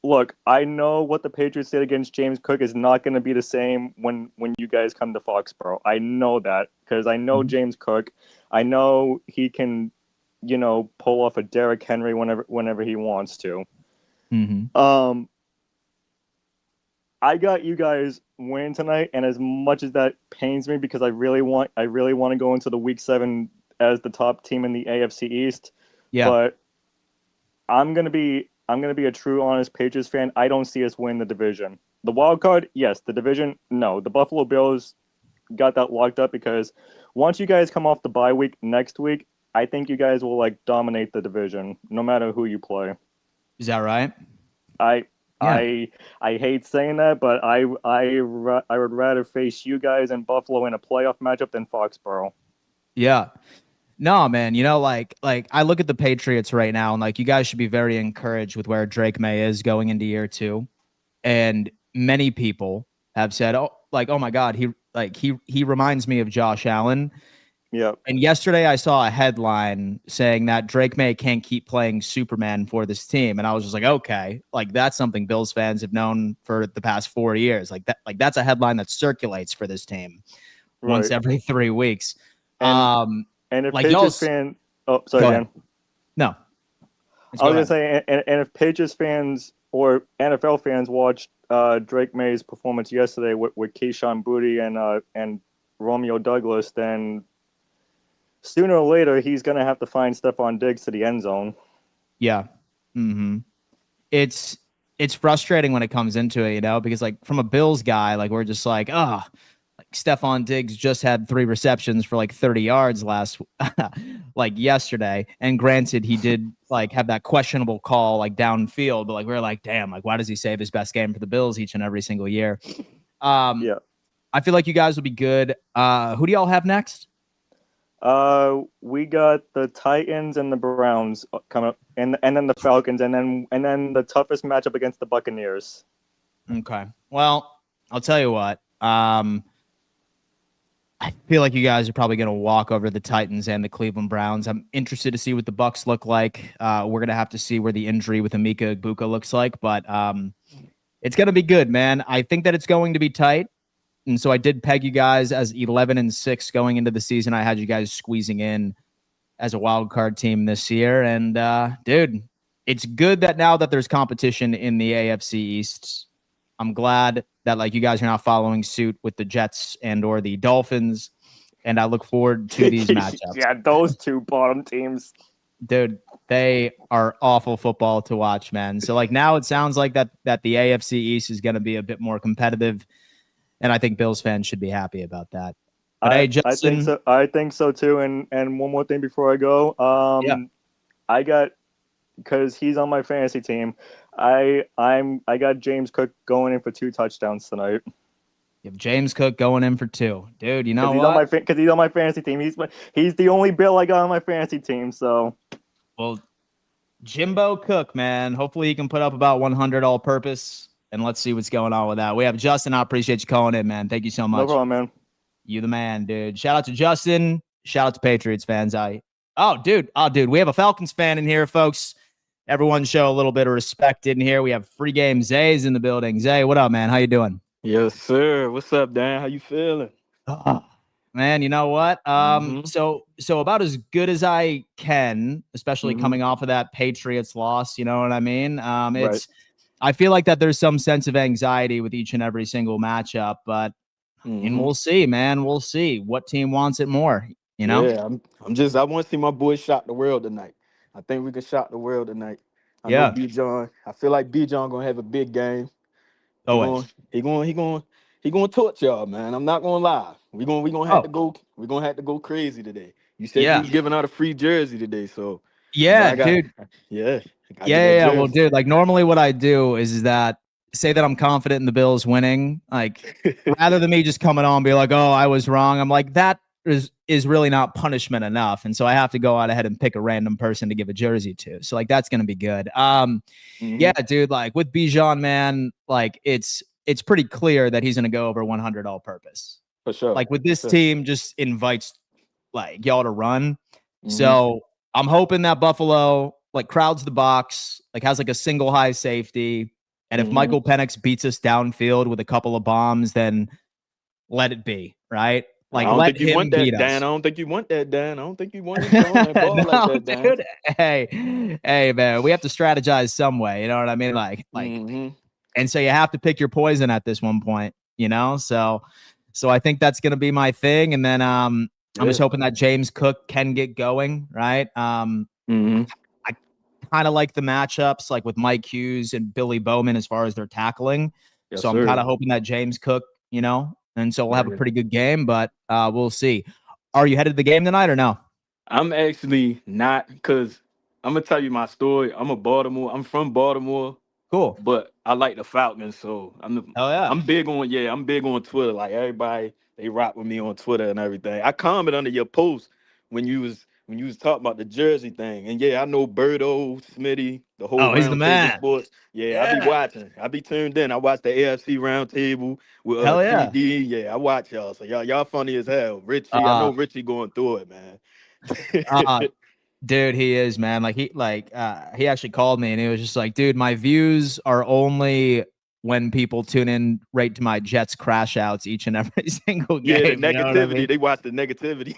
look, I know what the Patriots did against James Cook is not going to be the same when you guys come to Foxborough. I know that because I know James Cook. I know he can, pull off a Derrick Henry whenever he wants to. Mm-hmm. I got you guys winning tonight, and as much as that pains me because I really want to go into the Week 7 as the top team in the AFC East. Yeah. But I'm gonna be a true, honest Patriots fan. I don't see us win the division. The wild card, yes. The division, no. The Buffalo Bills got that locked up because once you guys come off the bye week next week, I think you guys will like dominate the division, no matter who you play. Is that right? I hate saying that, but I would rather face you guys in Buffalo in a playoff matchup than Foxborough. Yeah. No, man, like I look at the Patriots right now and like you guys should be very encouraged with where Drake May is going into year 2. And many people have said, oh my God, he reminds me of Josh Allen. Yeah. And yesterday I saw a headline saying that Drake May can't keep playing Superman for this team. And I was just like, okay, like that's something Bills fans have known for the past 4 years. Like that's a headline that circulates for this team once every 3 weeks. And if like Patriots fan, oh, sorry, Dan. No. I was going to say, and if Patriots fans or NFL fans watched Drake May's performance yesterday with Keyshawn Boutte and Romeo Douglas, then sooner or later he's going to have to find Stephon Diggs to the end zone. Yeah. Mm-hmm. It's frustrating when it comes into it, because like from a Bills guy, like we're just like, like Stephon Diggs just had 3 receptions for like 30 yards like yesterday. And granted, he did like have that questionable call like downfield, but like we're like, damn, like why does he save his best game for the Bills each and every single year? Yeah. I feel like you guys will be good. Who do y'all have next? We got the Titans and the Browns coming up, and then the Falcons, and then the toughest matchup against the Buccaneers. Okay. Well, I'll tell you what. I feel like you guys are probably going to walk over the Titans and the Cleveland Browns. I'm interested to see what the Bucs look like. We're going to have to see where the injury with Emeka Egbuka looks like, but it's going to be good, man. I think that it's going to be tight. And so I did peg you guys as 11-6 going into the season. I had you guys squeezing in as a wild card team this year. And dude, it's good that now that there's competition in the AFC East, I'm glad that like you guys are not following suit with the Jets and or the Dolphins, and I look forward to these matchups. Yeah, those two bottom teams. Dude, they are awful football to watch, man. So like now it sounds like that the AFC East is going to be a bit more competitive, and I think Bills fans should be happy about that. But hey, Justin, I think so too. And one more thing before I go, I got, because he's on my fantasy team, I got James Cook going in for 2 touchdowns tonight. You have James Cook going in for 2, dude. You know what? Because he's on my fantasy team. He's the only Bill I got on my fantasy team. So, well, Jimbo Cook, man. Hopefully he can put up about 100 all-purpose, and let's see what's going on with that. We have Justin. I appreciate you calling in, man. Thank you so much. No problem, man. You the man, dude. Shout out to Justin. Shout out to Patriots fans. Dude. We have a Falcons fan in here, folks. Everyone show a little bit of respect in here. We have pregame Zay's in the building. Zay, what up, man? How you doing? Yes, sir. What's up, Dan? How you feeling? Man, you know what? So about as good as I can, especially coming off of that Patriots loss. You know what I mean? Right. I feel like that there's some sense of anxiety with each and every single matchup, but and we'll see, man. We'll see what team wants it more. You know? Yeah, I want to see my boys shock the world tonight. I think we can shock the world tonight. I know B-John. I feel like B-John gonna have a big game. He gonna torch y'all, man. I'm not gonna lie. We gonna have to go. We gonna have to go crazy today. You said you was giving out a free jersey today, so dude. Yeah. Well, dude, like normally what I do is that say that I'm confident in the Bills winning, like rather than me just coming on and be like, oh, I was wrong. I'm like, that is really not punishment enough. And so I have to go out ahead and pick a random person to give a jersey to. So like, that's going to be good. Yeah, dude, like with Bijan, man, like it's pretty clear that he's going to go over 100 all purpose. For sure. Like with this team just invites like y'all to run. So I'm hoping that Buffalo like crowds the box, like has like a single high safety. And if Michael Penix beats us downfield with a couple of bombs, then let it be, right? Like, let him beat us. Dan. I don't think you want that, Dan. I don't think you want that ball like that, Dan. Dude, hey, man, we have to strategize some way. You know what I mean? Like, and so you have to pick your poison at this one point, you know? So I think that's going to be my thing. And then I'm just hoping that James Cook can get going, right? I kind of like the matchups, like with Mike Hughes and Billy Bowman as far as their tackling. Yes, so I'm kind of hoping that James Cook, you know, and so we'll have a pretty good game, but we'll see. Are you headed to the game tonight or no? I'm actually not, because I'm going to tell you my story. I'm from Baltimore. Cool. But I like the Falcons, so I'm big on Twitter. Like everybody, they rock with me on Twitter and everything. I comment under your post when you was talking about the jersey thing. And I know Birdo, Smitty, the whole he's the man. Sports. I be watching. I be tuned in. I watch the AFC Roundtable with PD. Yeah, I watch y'all. So y'all funny as hell. Richie, I know Richie going through it, man. Dude, he is, man. Like he actually called me and he was just like, dude, my views are only when people tune in right to my Jets crash outs each and every single game. Yeah, the negativity. You know what I mean? They watch the negativity.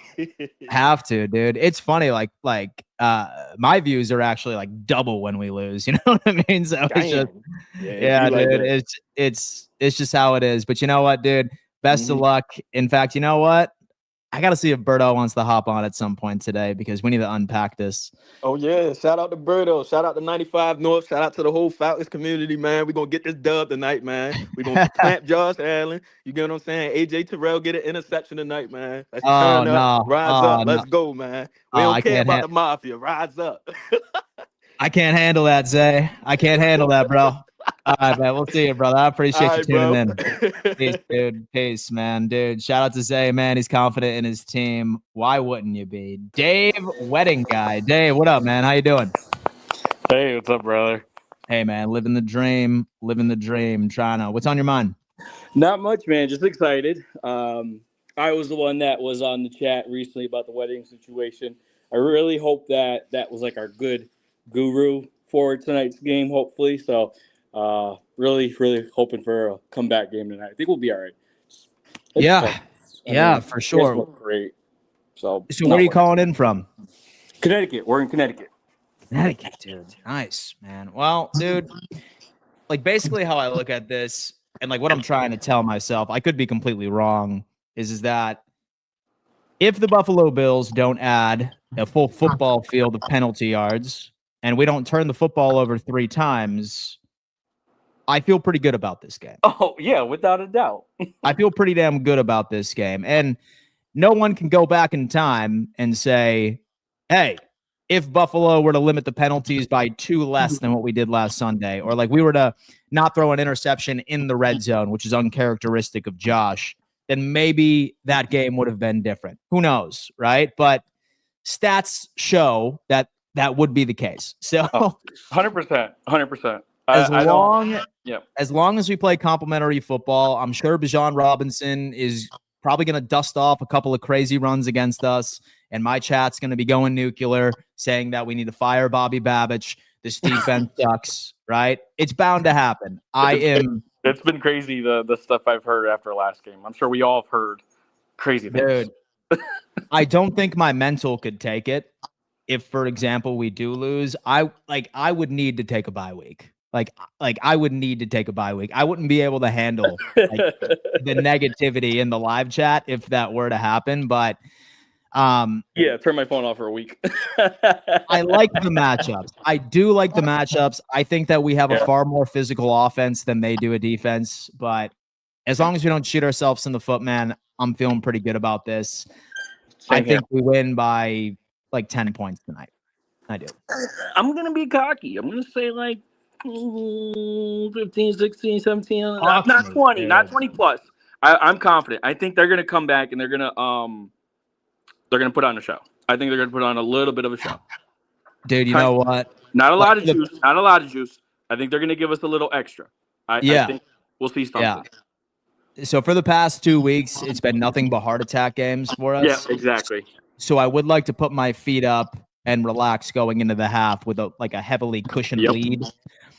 Have to, dude. It's funny. Like my views are actually like double when we lose. You know what I mean? So it's just, dude. It's just how it is. But you know what, dude? Best of luck. In fact, you know what? I got to see if Birdo wants to hop on at some point today because we need to unpack this. Oh, yeah. Shout out to Birdo. Shout out to 95 North. Shout out to the whole Falcons community, man. We're going to get this dub tonight, man. We're going to clamp Josh Allen. You get what I'm saying? AJ Terrell get an interception tonight, man. Let's turn up. Rise up. Let's go, man. We don't care about the Mafia. Rise up. I can't handle that, Zay. I can't handle that, bro. All right, man. We'll see you, brother. I appreciate you tuning in. Peace, dude. Peace, man. Dude, shout out to Zay, man. He's confident in his team. Why wouldn't you be? Dave, wedding guy. Dave, what up, man? How you doing? Hey, what's up, brother? Hey, man. Living the dream. Trying to. What's on your mind? Not much, man. Just excited. I was the one that was on the chat recently about the wedding situation. I really hope that was like our good guru for tonight's game, hopefully. So, really, really hoping for a comeback game tonight. I think we'll be all right. For sure. Look great. So where are you calling in from? Connecticut. We're in Connecticut. Connecticut, dude. Nice, man. Well, dude, like basically how I look at this and like what I'm trying to tell myself, I could be completely wrong, is that if the Buffalo Bills don't add a full football field of penalty yards and we don't turn the football over 3 times, I feel pretty good about this game. Oh, yeah, without a doubt. I feel pretty damn good about this game. And no one can go back in time and say, hey, if Buffalo were to limit the penalties by 2 less than what we did last Sunday, or like we were to not throw an interception in the red zone, which is uncharacteristic of Josh, then maybe that game would have been different. Who knows, right? But stats show that that would be the case. So 100%. 100%. As long as we play complimentary football, I'm sure Bijan Robinson is probably going to dust off a couple of crazy runs against us. And my chat's going to be going nuclear, saying that we need to fire Bobby Babich. This defense sucks, right? It's bound to happen. It's been crazy, the stuff I've heard after last game. I'm sure we all have heard crazy things. Dude, I don't think my mental could take it. If, for example, we do lose, I would need to take a bye week. Like I would need to take a bye week. I wouldn't be able to handle the negativity in the live chat if that were to happen. But turn my phone off for a week. I like the matchups. I do like the matchups. I think that we have a far more physical offense than they do a defense. But as long as we don't shoot ourselves in the foot, man, I'm feeling pretty good about this. I think we win by like 10 points tonight. I do. I'm going to be cocky. I'm going to say like 15, 16, 17, not 20, not 20 plus. I'm confident. I think they're going to come back and they're going to put on a show. I think they're going to put on a little bit of a show. Dude, you know what? Not a lot of juice. Not a lot of juice. I think they're going to give us a little extra. I think we'll see something. Yeah. So for the past 2 weeks, it's been nothing but heart attack games for us. Yeah, exactly. So I would like to put my feet up and relax going into the half with a heavily cushioned lead.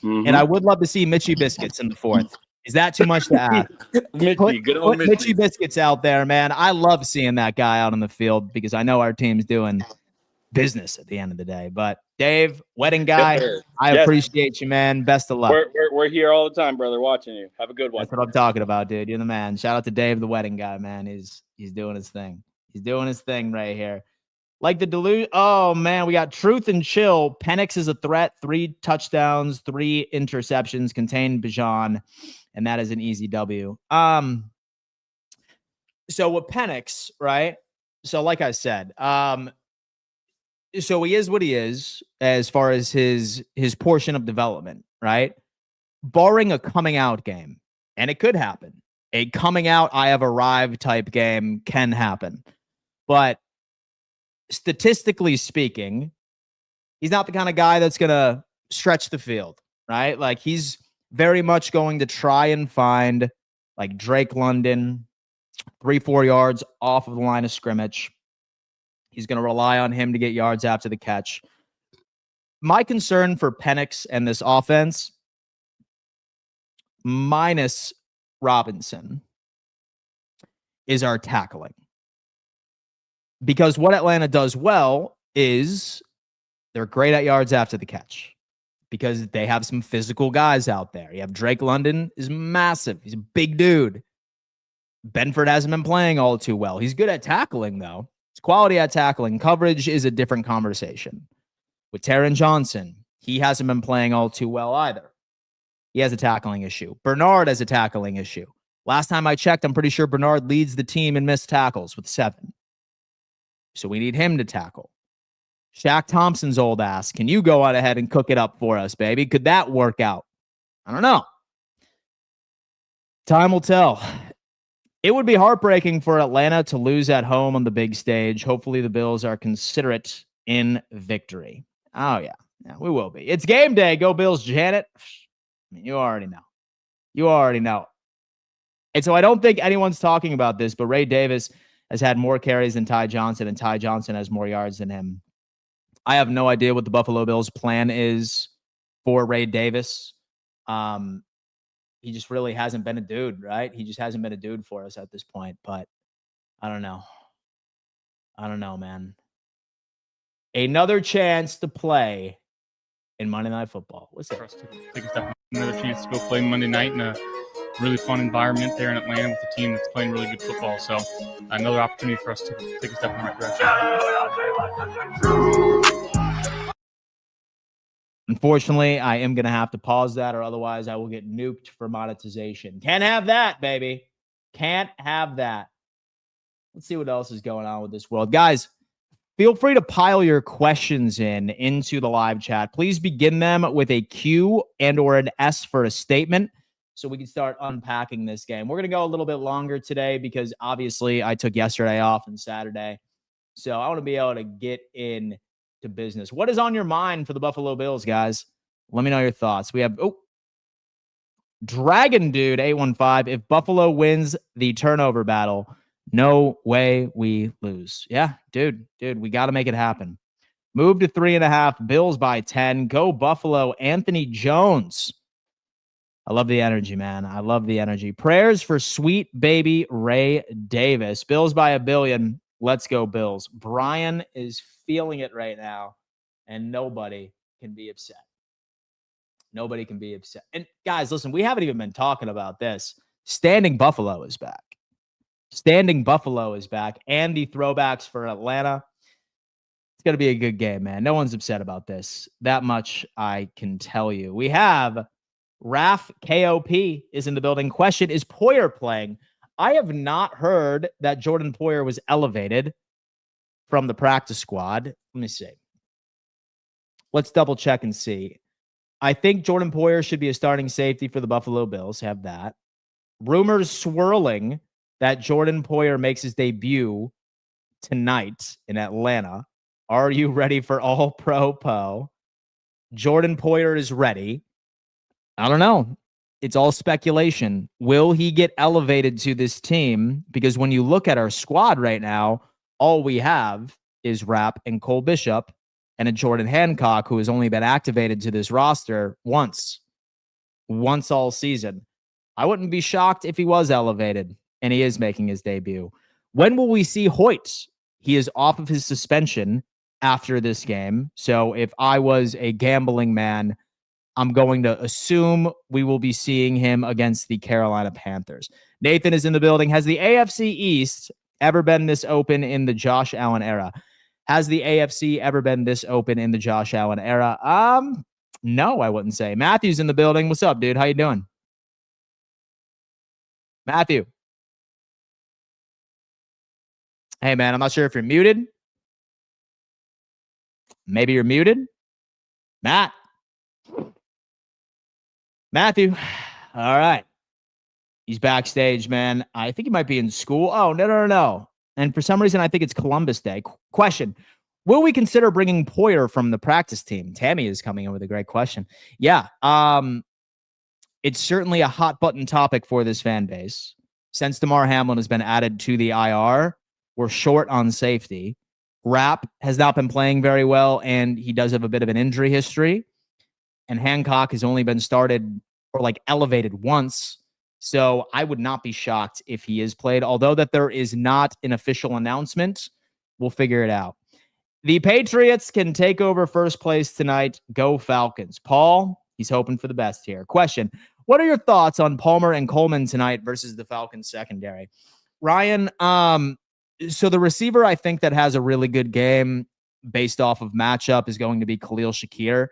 Mm-hmm. And I would love to see Mitchie Biscuits in the 4th. Is that too much to ask? Put Mitchie Biscuits out there, man. I love seeing that guy out on the field because I know our team's doing business at the end of the day. But Dave, wedding guy, I appreciate you, man. Best of luck. We're here all the time, brother, watching you. Have a good one. That's what I'm talking about, dude. You're the man. Shout out to Dave, the wedding guy, man. He's doing his thing. He's doing his thing right here. Like the delusion. Oh, man, we got Truth and Chill. Penix is a threat. 3 touchdowns, 3 interceptions, contained Bijan, and that is an easy W. So with Penix, right? So like I said, so he is what he is as far as his portion of development, right? Barring a coming out game, and it could happen. A coming out, I have arrived type game can happen. But statistically speaking, he's not the kind of guy that's going to stretch the field, right? Like he's very much going to try and find like Drake London, 3-4 yards off of the line of scrimmage. He's going to rely on him to get yards after the catch. My concern for Penix and this offense, minus Robinson, is our tackling. Because what Atlanta does well is they're great at yards after the catch because they have some physical guys out there. You have Drake London is massive. He's a big dude. Benford hasn't been playing all too well. He's good at tackling, though. His quality at tackling. Coverage is a different conversation. With Taron Johnson, he hasn't been playing all too well either. He has a tackling issue. Bernard has a tackling issue. Last time I checked, I'm pretty sure Bernard leads the team in missed tackles with 7. So we need him to tackle. Shaq Thompson's old ass. Can you go on ahead and cook it up for us, baby? Could that work out? I don't know. Time will tell. It would be heartbreaking for Atlanta to lose at home on the big stage. Hopefully the Bills are considerate in victory. Oh, yeah. Yeah, we will be. It's game day. Go Bills, Janet. I mean, you already know. You already know. And so I don't think anyone's talking about this, but Ray Davis has had more carries than Ty Johnson, and Ty Johnson has more yards than him. I have no idea what the Buffalo Bills' plan is for Ray Davis. He just really hasn't been a dude, right? He just hasn't been a dude for us at this point, but I don't know. I don't know, man. Another chance to play in Monday Night Football. What's that? Take a step, another chance to go play Monday night in a really fun environment there in Atlanta with a team that's playing really good football. So another opportunity for us to take a step in the right direction. Unfortunately, I am going to have to pause that, or otherwise I will get nuked for monetization. Can't have that, baby. Can't have that. Let's see what else is going on with this world. Guys, feel free to pile your questions into the live chat. Please begin them with a Q and or an S for a statement so we can start unpacking this game. We're going to go a little bit longer today because obviously I took yesterday off and Saturday. So I want to be able to get into business. What is on your mind for the Buffalo Bills, guys? Let me know your thoughts. We have Dragon Dude 815. If Buffalo wins the turnover battle, no way we lose. Yeah, dude, we got to make it happen. Move to 3.5. Bills by 10. Go Buffalo. Anthony Jones. I love the energy, man. I love the energy. Prayers for sweet baby Ray Davis. Bills by 1 billion. Let's go Bills. Brian is feeling it right now, and nobody can be upset. Nobody can be upset. And guys, listen, we haven't even been talking about this. Standing Buffalo is back. Standing Buffalo is back. And the throwbacks for Atlanta. It's going to be a good game, man. No one's upset about this. That much I can tell you. We have Raf KOP is in the building. Question, is Poyer playing? I have not heard that Jordan Poyer was elevated from the practice squad. Let me see. Let's double check and see. I think Jordan Poyer should be a starting safety for the Buffalo Bills. Have that. Rumors swirling that Jordan Poyer makes his debut tonight in Atlanta. Are you ready for All-Pro Poe? Jordan Poyer is ready. I don't know. It's all speculation. Will he get elevated to this team? Because when you look at our squad right now, all we have is Rapp and Cole Bishop and a Jordan Hancock who has only been activated to this roster once all season. I wouldn't be shocked if he was elevated, and he is making his debut. When will we see Hoyt? He is off of his suspension after this game. So if I was a gambling man, I'm going to assume we will be seeing him against the Carolina Panthers. Nathan is in the building. Has the AFC East ever been this open in the Josh Allen era? Has the AFC ever been this open in the Josh Allen era? No, I wouldn't say. Matthew's in the building. What's up, dude? How you doing? Matthew. Hey, man, I'm not sure if you're muted. Maybe you're muted. Matthew. All right. He's backstage, man. I think he might be in school. Oh, no. And for some reason, I think it's Columbus Day. Question. Will we consider bringing Poyer from the practice team? Tammy is coming in with a great question. Yeah. It's certainly a hot button topic for this fan base. Since DeMar Hamlin has been added to the IR, we're short on safety. Rapp has not been playing very well, and he does have a bit of an injury history. And Hancock has only been started or like elevated once. So I would not be shocked if he is played. Although that there is not an official announcement, we'll figure it out. The Patriots can take over first place tonight. Go Falcons. Paul, he's hoping for the best here. Question, what are your thoughts on Palmer and Coleman tonight versus the Falcons secondary? Ryan, so the receiver I think that has a really good game based off of matchup is going to be Khalil Shakir.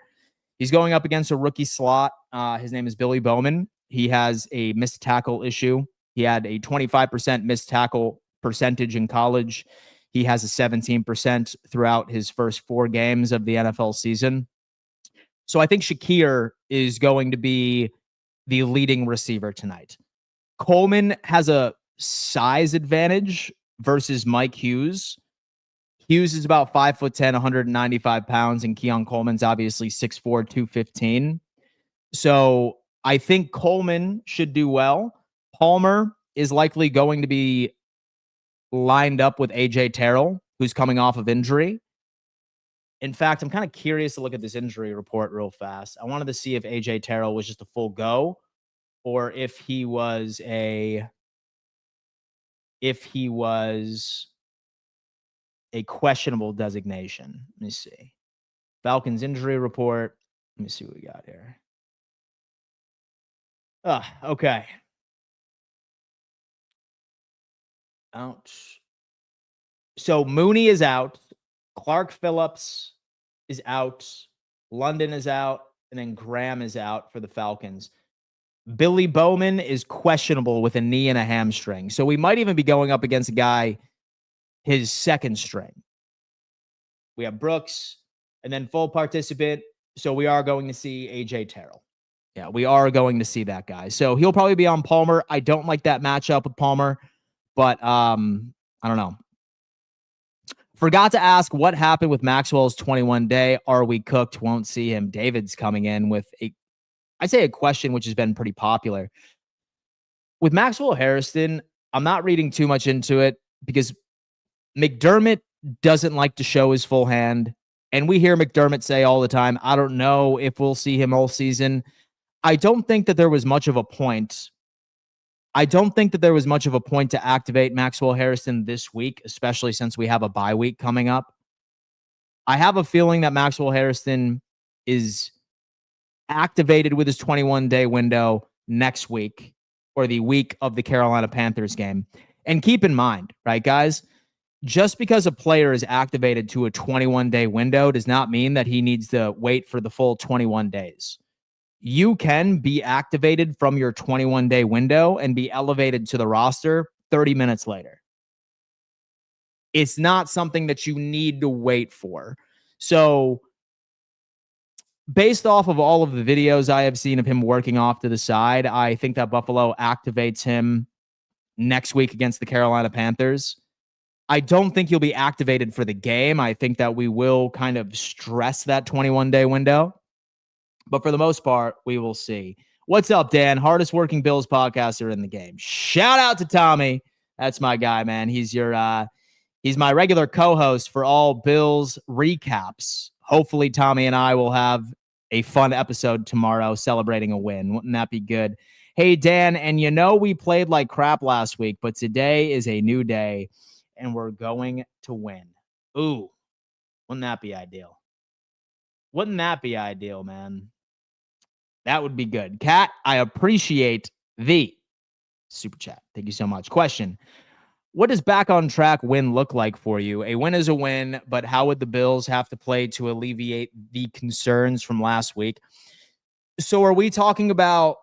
He's going up against a rookie slot. His name is Billy Bowman. He has a missed tackle issue. He had a 25% missed tackle percentage in college. He has a 17% throughout his first 4 games of the NFL season. So I think Shakir is going to be the leading receiver tonight. Coleman has a size advantage versus Mike Hughes. Hughes is about 5'10", 195 pounds, and Keon Coleman's obviously 6'4", 215. So I think Coleman should do well. Palmer is likely going to be lined up with AJ Terrell, who's coming off of injury. In fact, I'm kind of curious to look at this injury report real fast. I wanted to see if AJ Terrell was just a full go or if he was a questionable designation. Let me see. Falcons injury report. Let me see what we got here. Okay. Ouch. So Mooney is out. Clark Phillips is out. London is out. And then Graham is out for the Falcons. Billy Bowman is questionable with a knee and a hamstring. So we might even be going up against a guy, his second string. We have Brooks and then full participant. So we are going to see AJ Terrell. Yeah, we are going to see that guy. So he'll probably be on Palmer. I don't like that matchup with Palmer, but I don't know. Forgot to ask what happened with Maxwell's 21 day. Are we cooked? Won't see him. David's coming in with a question which has been pretty popular. With Maxwell Harrison, I'm not reading too much into it because McDermott doesn't like to show his full hand. And we hear McDermott say all the time, I don't know if we'll see him all season. I don't think that there was much of a point. I don't think that there was much of a point to activate Maxwell Harrison this week, especially since we have a bye week coming up. I have a feeling that Maxwell Harrison is activated with his 21-day window next week or the week of the Carolina Panthers game. And keep in mind, right, guys, just because a player is activated to a 21-day window does not mean that he needs to wait for the full 21 days. You can be activated from your 21-day window and be elevated to the roster 30 minutes later. It's not something that you need to wait for. So based off of all of the videos I have seen of him working off to the side, I think that Buffalo activates him next week against the Carolina Panthers. I don't think he'll be activated for the game. I think that we will kind of stress that 21-day window. But for the most part, we will see. What's up, Dan? Hardest working Bills podcaster in the game. Shout out to Tommy. That's my guy, man. He's my regular co-host for all Bills recaps. Hopefully, Tommy and I will have a fun episode tomorrow celebrating a win. Wouldn't that be good? Hey, Dan, and we played like crap last week, but today is a new day, and we're going to win. Ooh, wouldn't that be ideal? Wouldn't that be ideal, man? That would be good. Kat, I appreciate the super chat. Thank you so much. Question: what does back on track win look like for you? A win is a win, but how would the Bills have to play to alleviate the concerns from last week? So are we talking about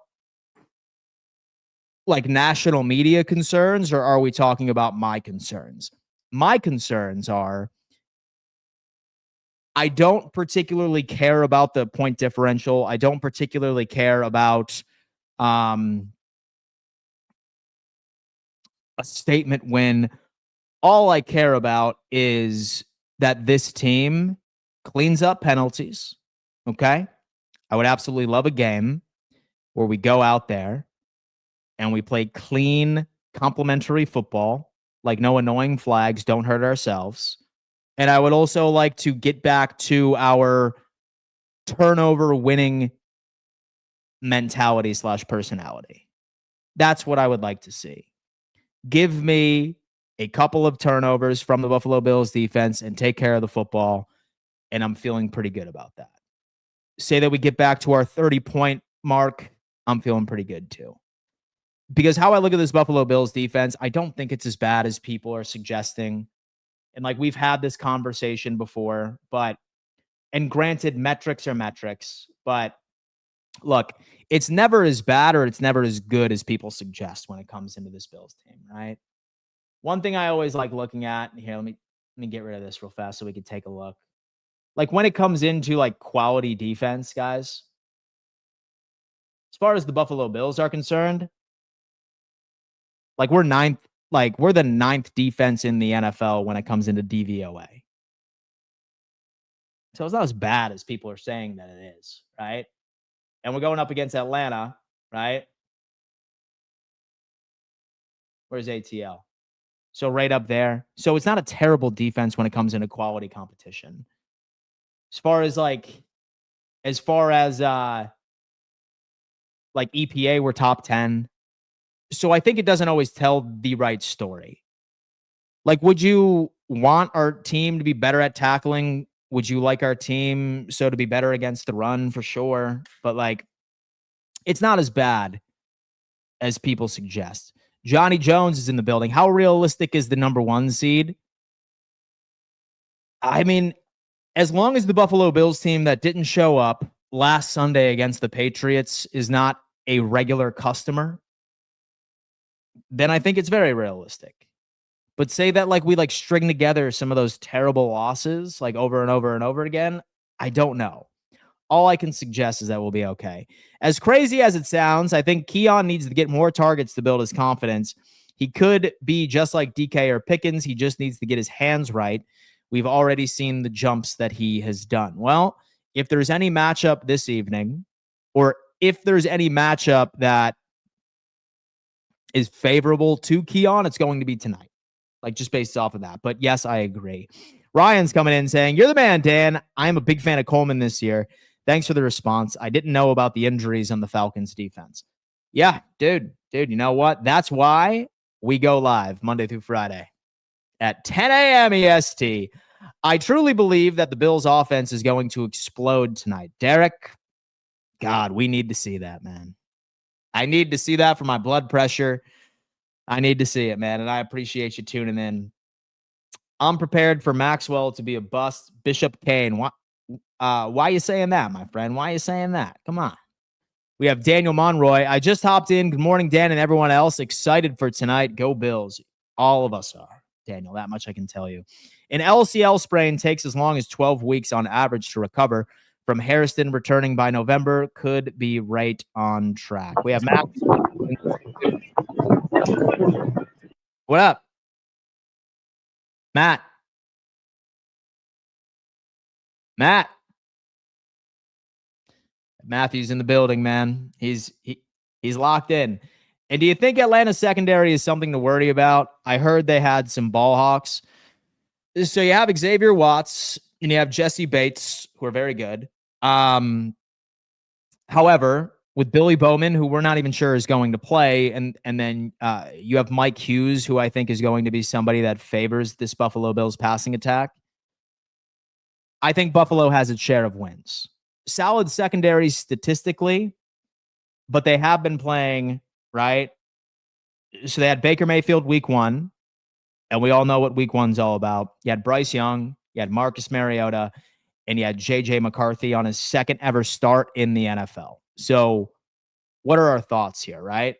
like national media concerns, or are we talking about my concerns? My concerns are I don't particularly care about the point differential. I don't particularly care about a statement win. All I care about is that this team cleans up penalties. Okay? I would absolutely love a game where we go out there and we play clean, complimentary football, like no annoying flags, don't hurt ourselves. And I would also like to get back to our turnover winning mentality / personality. That's what I would like to see. Give me a couple of turnovers from the Buffalo Bills defense and take care of the football, and I'm feeling pretty good about that. Say that we get back to our 30-point mark, I'm feeling pretty good too. Because how I look at this Buffalo Bills defense, I don't think it's as bad as people are suggesting. And like we've had this conversation before, and granted, metrics are metrics, but look, it's never as bad or it's never as good as people suggest when it comes into this Bills team, right? One thing I always like looking at here, let me get rid of this real fast so we can take a look. Like when it comes into like quality defense, guys, as far as the Buffalo Bills are concerned, like we're the 9th defense in the NFL when it comes into DVOA. So it's not as bad as people are saying that it is, right? And we're going up against Atlanta, right? Where's ATL? So right up there. So it's not a terrible defense when it comes into quality competition. As far as EPA, we're top 10. So I think it doesn't always tell the right story. Like, would you want our team to be better at tackling? Would you like our team to be better against the run? For sure. But it's not as bad as people suggest. Johnny Jones is in the building. How realistic is the number 1 seed? I mean, as long as the Buffalo Bills team that didn't show up last Sunday against the Patriots is not a regular customer, then I think it's very realistic. But say that like we like string together some of those terrible losses like over and over and over again, I don't know. All I can suggest is that we'll be okay. As crazy as it sounds, I think Keon needs to get more targets to build his confidence. He could be just like DK or Pickens. He just needs to get his hands right. We've already seen the jumps that he has done. Well, if there's any matchup this evening, or if there's any matchup that is favorable to Keon, it's going to be tonight. Like just based off of that. But yes, I agree. Ryan's coming in saying, "You're the man, Dan. I am a big fan of Coleman this year. Thanks for the response. I didn't know about the injuries on the Falcons defense." Yeah, dude, you know what? That's why we go live Monday through Friday at 10 a.m. EST. I truly believe that the Bills offense is going to explode tonight. Derek, God, we need to see that, man. I need to see that for my blood pressure. I need to see it, man, and I appreciate you tuning in. I'm prepared for Maxwell to be a bust. Bishop Kane, why are you saying that, my friend? Why are you saying that? Come on. We have Daniel Monroy. I just hopped in. Good morning, Dan, and everyone else. Excited for tonight. Go Bills. All of us are, Daniel. That much I can tell you. An LCL sprain takes as long as 12 weeks on average to recover. From Harrison returning by November, could be right on track. We have Matt. What up? Matt. Matthew's in the building, man. He's locked in. And do you think Atlanta's secondary is something to worry about? I heard they had some ball hawks. So you have Xavier Watts and you have Jesse Bates, who are very good. However, with Billy Bowman, who we're not even sure is going to play, and then you have Mike Hughes, who I think is going to be somebody that favors this Buffalo Bills passing attack. I think Buffalo has its share of wins. Solid secondary statistically, but they have been playing, right? So they had Baker Mayfield week 1, and we all know what week 1's all about. You had Bryce Young, you had Marcus Mariota, and you had J.J. McCarthy on his second ever start in the NFL. So what are our thoughts here, right?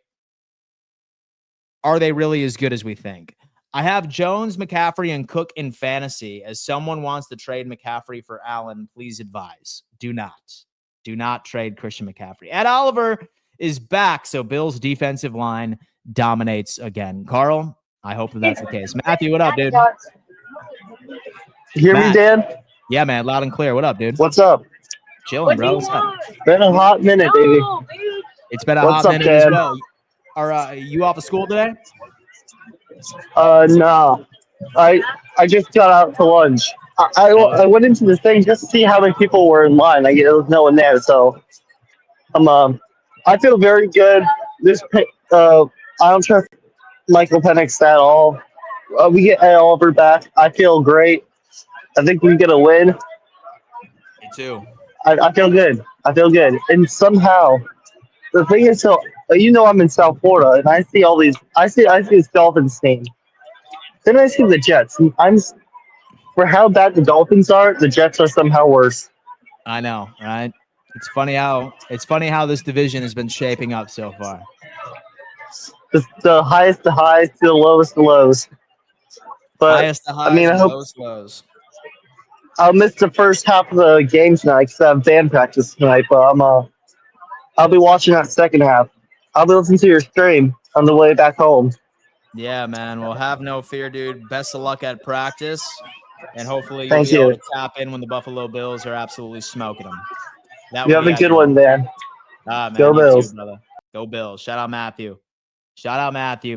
Are they really as good as we think? I have Jones, McCaffrey, and Cook in fantasy. As someone wants to trade McCaffrey for Allen, please advise. Do not trade Christian McCaffrey. Ed Oliver is back, so Bills' defensive line dominates again. Carl, I hope that's the case. Matthew, what up, dude? You hear me, Dan? Yeah, man, loud and clear. What up, dude? What's up? Chilling, bro. What's up? Been a hot minute, baby. It's been a hot minute as well. Are you off of school today? No. I just got out to lunch. I went into this thing just to see how many people were in line. There was no one there, so I feel very good. I don't trust Michael Penix at all. We get Ed Oliver back. I feel great. I think we get a win. Me too. I feel good. And somehow, the thing is, so I'm in South Florida, and I see all these. I see this Dolphins team. Then I see the Jets. And for how bad the Dolphins are, the Jets are somehow worse. I know, right? It's funny how this division has been shaping up so far. The highest the highs to the lowest the lows. But highest the highs, I hope lowest lows. I'll miss the first half of the game tonight because I have band practice tonight. But I'll be watching that second half. I'll be listening to your stream on the way back home. Yeah, man. Well, have no fear, dude. Best of luck at practice, and hopefully you'll Thank be able you. to tap in when the Buffalo Bills are absolutely smoking them. You have a good one, Dan. Man, Go Bills. too, brother. Go Bills. Shout out Matthew,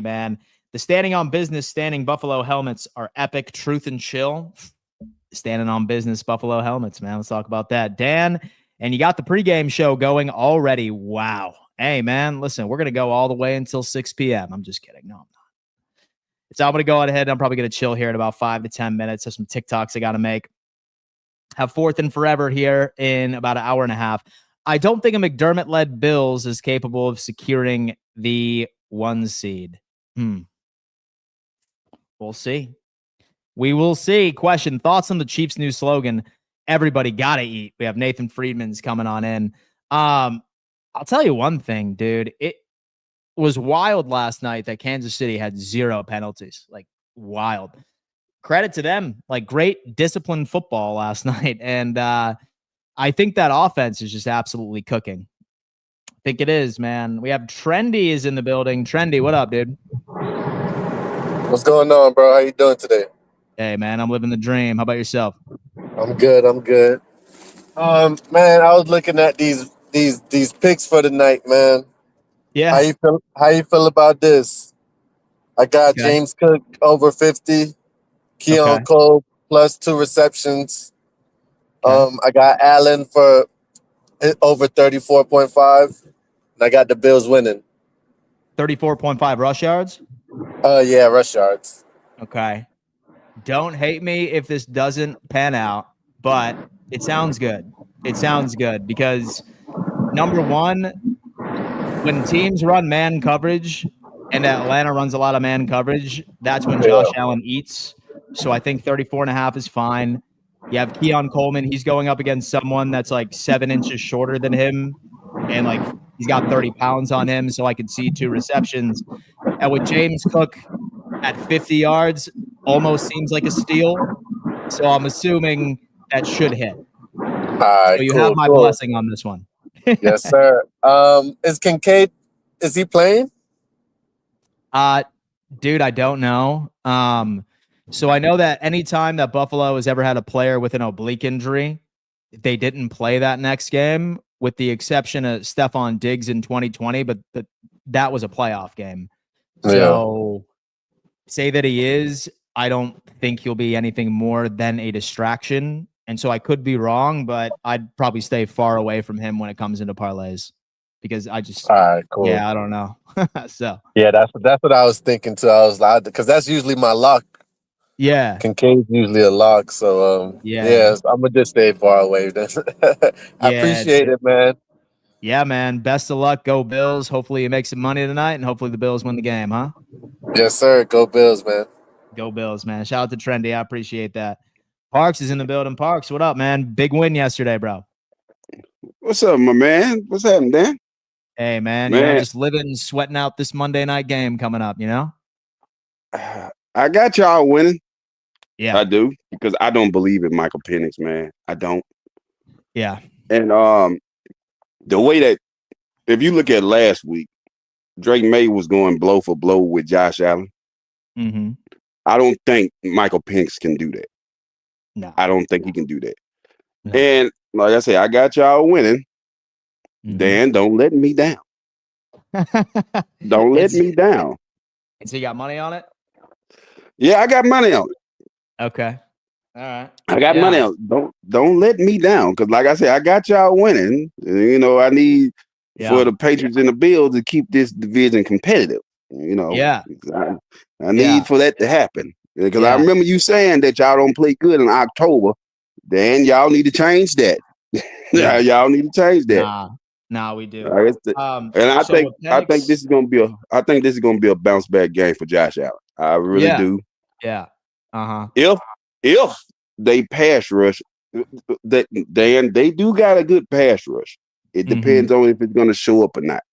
man. The Standing on Business Standing Buffalo helmets are epic. Truth and chill. Standing on Business Buffalo helmets, man. Let's talk about that. Dan, and you got the pregame show going already. Wow. Hey, man, listen, we're going to go all the way until 6 p.m. I'm just kidding. No, I'm not. I'm going to go ahead. I'm probably going to chill here in about 5 to 10 minutes. Have some TikToks I got to make. Have Fourth and Forever here in about an hour and a half. I don't think a McDermott-led Bills is capable of securing the 1 seed. We'll see. We will see. Question, thoughts on the Chiefs' new slogan, everybody gotta eat. We have Nathan Friedman's coming on in. I'll tell you one thing, dude. It was wild last night that Kansas City had 0 penalties. Like, wild. Credit to them. Like, great disciplined football last night. And I think that offense is just absolutely cooking. I think it is, man. We have Trendy is in the building. Trendy, what up, dude? What's going on, bro? How you doing today? Hey, man, I'm living the dream. How about yourself? I'm good. Man, I was looking at these picks for the night, man. Yeah. How you feel about this? I got James Cook over 50, Keon Cole plus 2 receptions. I got Allen for over 34.5, and I got the Bills winning. 34.5 rush yards? Yeah, rush yards. Okay. Don't hate me if this doesn't pan out, but it sounds good. It sounds good because, number one, when teams run man coverage and Atlanta runs a lot of man coverage, that's when Josh Allen eats. So I think 34.5 is fine. You have Keon Coleman. He's going up against someone that's like 7 inches shorter than him. And like he's got 30 pounds on him. So I could see 2 receptions. And with James Cook at 50 yards, almost seems like a steal. So I'm assuming that should hit. So you have my blessing on this one. Yes, sir. Is Kincaid, is he playing? Dude, I don't know. So I know that anytime that Buffalo has ever had a player with an oblique injury, they didn't play that next game, with the exception of Stephon Diggs in 2020, but that was a playoff game. So say that he is, I don't think he'll be anything more than a distraction. And so I could be wrong, but I'd probably stay far away from him when it comes into parlays because I just, I don't know. So yeah, that's what I was thinking too. I was like, because that's usually my lock. Yeah, Kincaid's usually a lock. So I'm gonna just stay far away. I appreciate it, man. Yeah, man. Best of luck. Go Bills. Hopefully you make some money tonight, and hopefully the Bills win the game, huh? Yes, sir. Go Bills, man. Go Bills, man. Shout out to Trendy. I appreciate that. Parks is in the building. Parks, what up, man? Big win yesterday, bro. What's up, my man? What's happening, Dan? Hey, man. You know, just living, sweating out this Monday night game coming up, you know? I got y'all winning. Yeah. I do, because I don't believe in Michael Penix, man. I don't. Yeah. And the way that, if you look at last week, Drake May was going blow for blow with Josh Allen. Mm-hmm. I don't think Michael Penix can do that. No. I don't think he can do that. No. And like I say, I got y'all winning. Mm-hmm. Dan, don't let me down. Don't let me down. So you got money on it? Yeah, I got money on it. Okay. All right. I got money on it. Don't let me down. Because like I said, I got y'all winning. You know, I need for the Patriots and the Bills to keep this division competitive. You know, I need for that to happen. Because I remember you saying that y'all don't play good in October. Then y'all need to change that. Y'all need to change that. Nah, we do. And I think this is gonna be a bounce back game for Josh Allen. I really do. Yeah. If they pass rush, they do got a good pass rush. It depends on if it's gonna show up or not.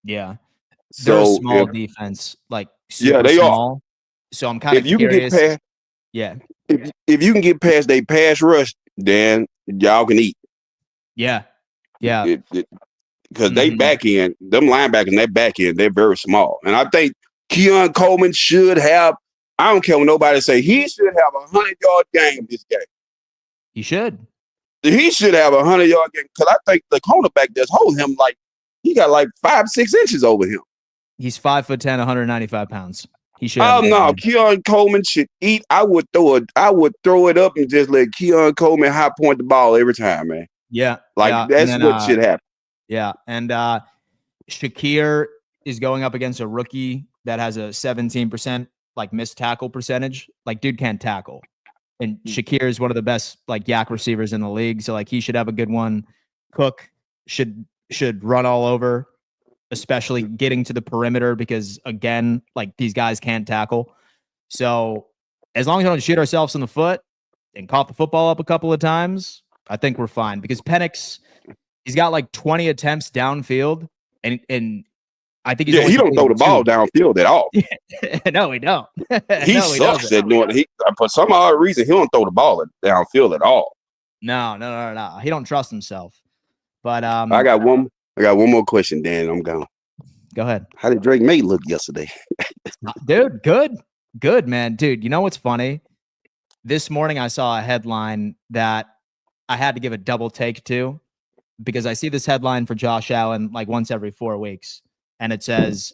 Yeah. So they're a small defense, like super they small. are. So I'm kind of curious. Can get past, if you can get past they pass rush, then y'all can eat. Yeah. Yeah. Because they back end, them linebackers in that back end, they're very small. And I think Keon Coleman should have, I don't care what nobody say, he should have a 100-yard game this game. He should. He should have a 100-yard game. Because I think the cornerback that's holding him, like, he got like 5-6 inches over him. He's 5'10", 195 pounds. He should. Oh no, Keon Coleman should eat. I would throw it up and just let Keon Coleman high point the ball every time, man. Yeah. That's what should happen. Yeah. And Shakir is going up against a rookie that has a 17% like missed tackle percentage. Like, dude can't tackle. And Shakir is one of the best like yak receivers in the league. So like he should have a good one. Cook should run all over especially getting to the perimeter because, again, like these guys can't tackle. So as long as we don't shoot ourselves in the foot and cough the football up a couple of times, I think we're fine. Because Penix, he's got like 20 attempts downfield, and I think he don't throw the ball downfield at all. No, he don't. He sucks at doing it. For some odd reason, he don't throw the ball downfield at all. No. He don't trust himself. But I got one more question, Dan. I'm gone. Go ahead. How did Drake May look yesterday? Dude, good, man. Dude, you know what's funny? This morning I saw a headline that I had to give a double take to because I see this headline for Josh Allen like once every 4 weeks. And it says,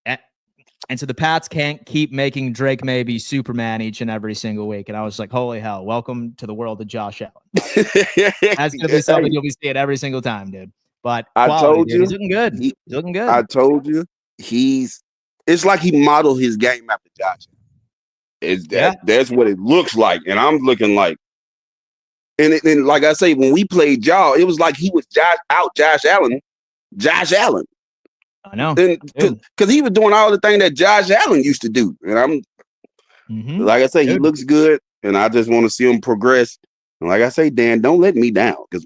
and so the Pats can't keep making Drake May be Superman each and every single week. And I was like, holy hell, welcome to the world of Josh Allen. That's going to be something you'll be seeing every single time, dude. But I told you, he's looking good. He's looking good. I told you, it's like he modeled his game after Josh. That's what it looks like. And I'm looking like, and like I say, when we played y'all, it was like he was Josh Allen. I know. Because he was doing all the things that Josh Allen used to do. And I'm like I say, he looks good, and I just want to see him progress. And like I say, Dan, don't let me down. Because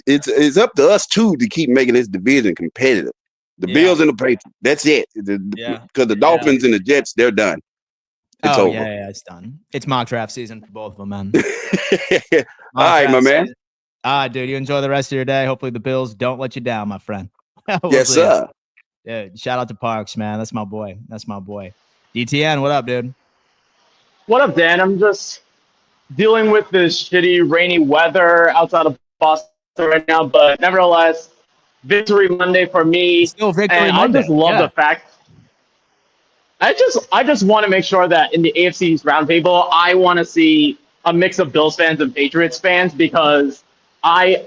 it's up to us too to keep making this division competitive. The Bills and the Patriots. That's it. Because the Dolphins and the Jets, they're done. It's over. Yeah, it's done. It's mock draft season for both of them, man. All right, my man. Dude, you enjoy the rest of your day. Hopefully the Bills don't let you down, my friend. Yes, sir. Yeah, shout out to Parks, man. That's my boy. DTN, what up, dude? What up, Dan? I'm just dealing with this shitty rainy weather outside of Boston right now, but nevertheless, Victory Monday for me. Still Victory Monday. I just love the fact. I just want to make sure that in the AFC's roundtable, I want to see a mix of Bills fans and Patriots fans because I'm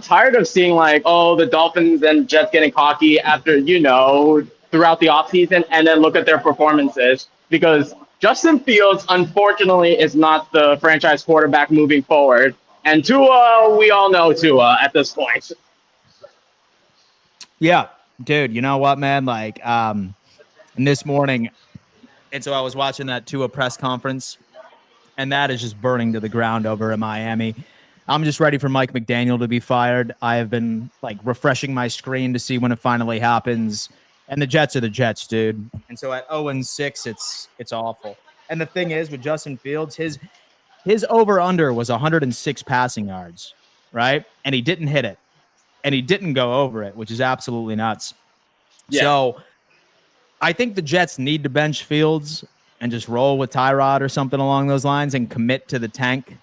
tired of seeing like, the Dolphins and Jets getting cocky after, throughout the offseason and then look at their performances because Justin Fields, unfortunately, is not the franchise quarterback moving forward. And Tua, we all know Tua at this point. Yeah, dude, you know what, man? Like, this morning, and so I was watching that Tua press conference, and that is just burning to the ground over in Miami. I'm just ready for Mike McDaniel to be fired. I have been like refreshing my screen to see when it finally happens. And the Jets are the Jets, dude. And so at 0-6, it's awful. And the thing is with Justin Fields, his over-under was 106 passing yards, right? And he didn't hit it. And he didn't go over it, which is absolutely nuts. Yeah. So I think the Jets need to bench Fields and just roll with Tyrod or something along those lines and commit to the tank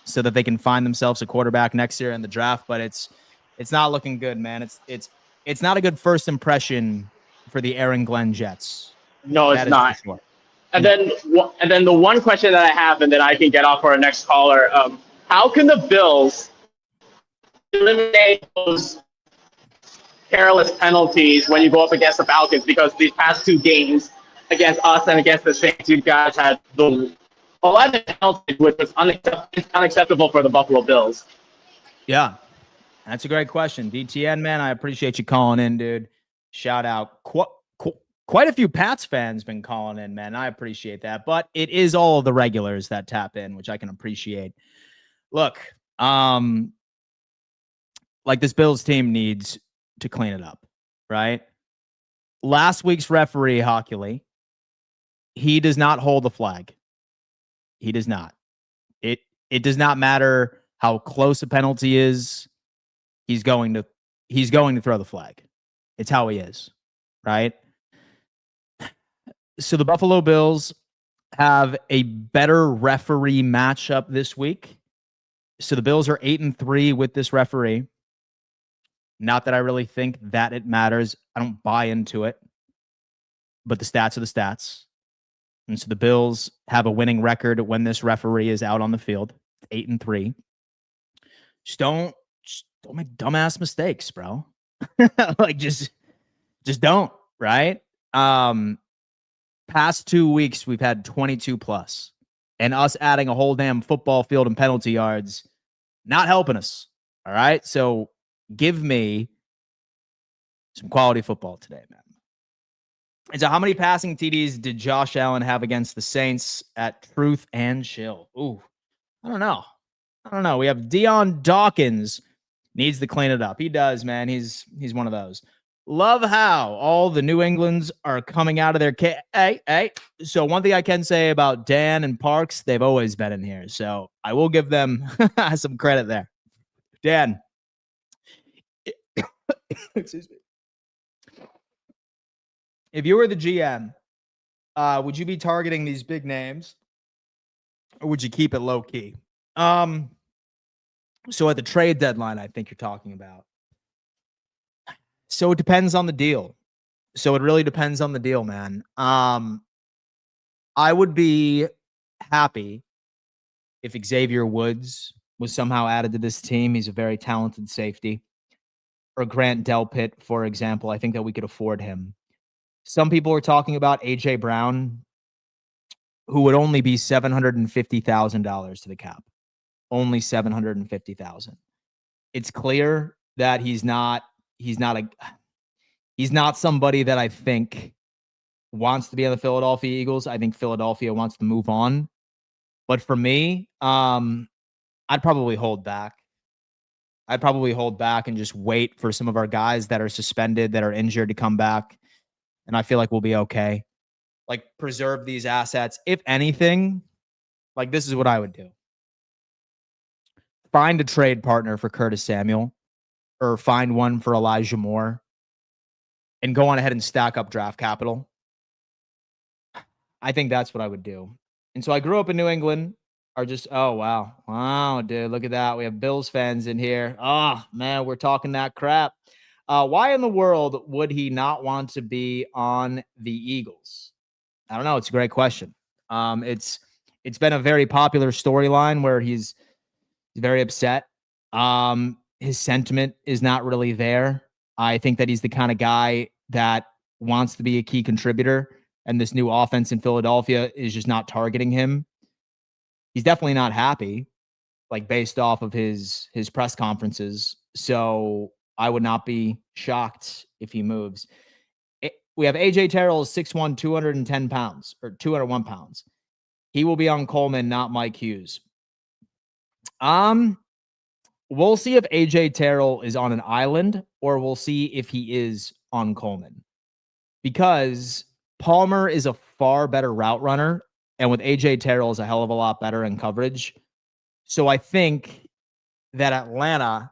so that they can find themselves a quarterback next year in the draft. But it's not looking good, man. It's not a good first impression for the Aaron Glenn Jets. No, it's not. Sure. And then the one question that I have, and then I can get off for our next caller. How can the Bills eliminate those careless penalties when you go up against the Falcons? Because these past 2 games against us and against the Saints, you guys had the 11 penalties, which was unacceptable for the Buffalo Bills. Yeah, that's a great question. DTN, man, I appreciate you calling in, dude. Shout out. Quite a few Pats fans been calling in, man. I appreciate that. But it is all of the regulars that tap in, which I can appreciate. Look, like this Bills team needs to clean it up, right? Last week's referee, Hockley, he does not hold the flag. He does not. It does not matter how close a penalty is. He's going to throw the flag. It's how he is, right? So the Buffalo Bills have a better referee matchup this week. So the Bills are 8-3 with this referee. Not that I really think that it matters. I don't buy into it. But the stats are the stats. And so the Bills have a winning record when this referee is out on the field. 8-3. Just don't make dumbass mistakes, bro. Like just don't, right? Past 2 weeks we've had 22 plus. And us adding a whole damn football field and penalty yards not helping us. All right? So give me Some quality football today, man. And so how many passing TDs did Josh Allen have against the Saints at Truth and Chill? Ooh, I don't know. We have Deion Dawkins needs to clean it up. He does, man. He's one of those. Love how all the New Englands are coming out of their hey. So one thing I can say about Dan and Parks, they've always been in here. So I will give them some credit there. Dan. Excuse me. If you were the GM, would you be targeting these big names or would you keep it low key? So at the trade deadline, I think you're talking about. So it depends on the deal. So it really depends on the deal, man. I would be happy if Xavier Woods was somehow added to this team. He's a very talented safety. Or Grant Delpit, for example. I think that we could afford him. Some people are talking about A.J. Brown, who would only be $750,000 to the cap. Only $750,000. It's clear that he's not somebody that I think wants to be on the Philadelphia Eagles. I think Philadelphia wants to move on. But for me, I'd probably hold back. And just wait for some of our guys that are suspended, that are injured to come back. And I feel like we'll be okay. Like, preserve these assets. If anything, like, this is what I would do. Find a trade partner for Curtis Samuel or find one for Elijah Moore and go on ahead and stack up draft capital. I think that's what I would do. And so I grew up in New England. Wow, dude, look at that. We have Bills fans in here. Oh, man, we're talking that crap. Why in the world would he not want to be on the Eagles? I don't know. It's a great question. It's been a very popular storyline where he's very upset. His sentiment is not really there. I think that he's the kind of guy that wants to be a key contributor, and this new offense in Philadelphia is just not targeting him. He's definitely not happy, like, based off of his press conferences. So I would not be shocked if he moves. We have AJ Terrell, 6'1", 210 pounds, or 201 pounds. He will be on Coleman, not Mike Hughes. We'll see if AJ Terrell is on an island, or we'll see if he is on Coleman. Because Palmer is a far better route runner, and with AJ Terrell is a hell of a lot better in coverage. So I think that Atlanta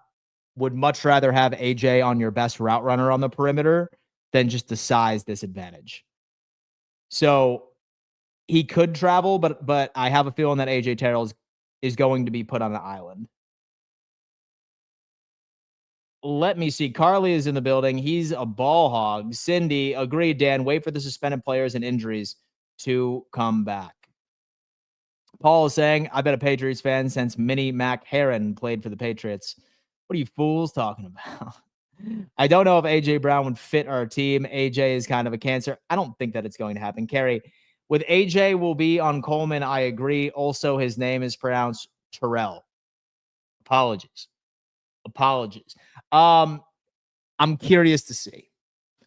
would much rather have AJ on your best route runner on the perimeter than just the size disadvantage. So he could travel, but I have a feeling that AJ Terrell is going to be put on an island. Let me see. Carly is in the building. He's a ball hog. Cindy, agreed, Dan. Wait for the suspended players and injuries to come back. Paul is saying, I bet a Patriots fan since Minnie Mac Heron played for the Patriots. What are you fools talking about? I don't know if A.J. Brown would fit our team. A.J. is kind of a cancer. I don't think that it's going to happen. Carrie, with A.J. will be on Coleman, I agree. Also, his name is pronounced Terrell. Apologies. I'm curious to see.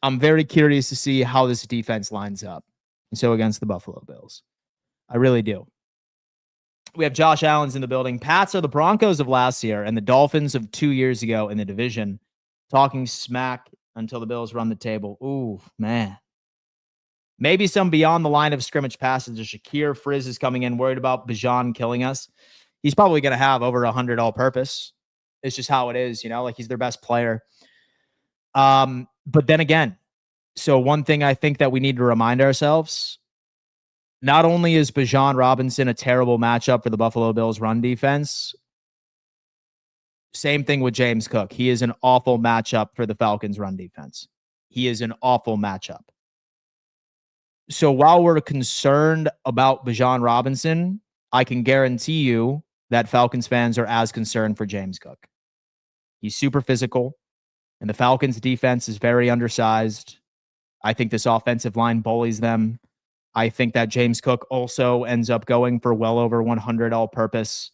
I'm very curious to see how this defense lines up. And so against the Buffalo Bills. I really do. We have Josh Allen's in the building. Pats are the Broncos of last year and the Dolphins of 2 years ago in the division. Talking smack until the Bills run the table. Ooh, man. Maybe some beyond the line of scrimmage passes to Shakir. Frizz is coming in worried about Bijan killing us. He's probably going to have over 100 all-purpose. It's just how it is, like he's their best player. But then again, so one thing I think that we need to remind ourselves, not only is Bijan Robinson a terrible matchup for the Buffalo Bills run defense, same thing with James Cook. He is an awful matchup for the Falcons run defense. He is an awful matchup. So while we're concerned about Bijan Robinson, I can guarantee you that Falcons fans are as concerned for James Cook. He's super physical, and the Falcons defense is very undersized. I think this offensive line bullies them. I think that James Cook also ends up going for well over 100 all-purpose.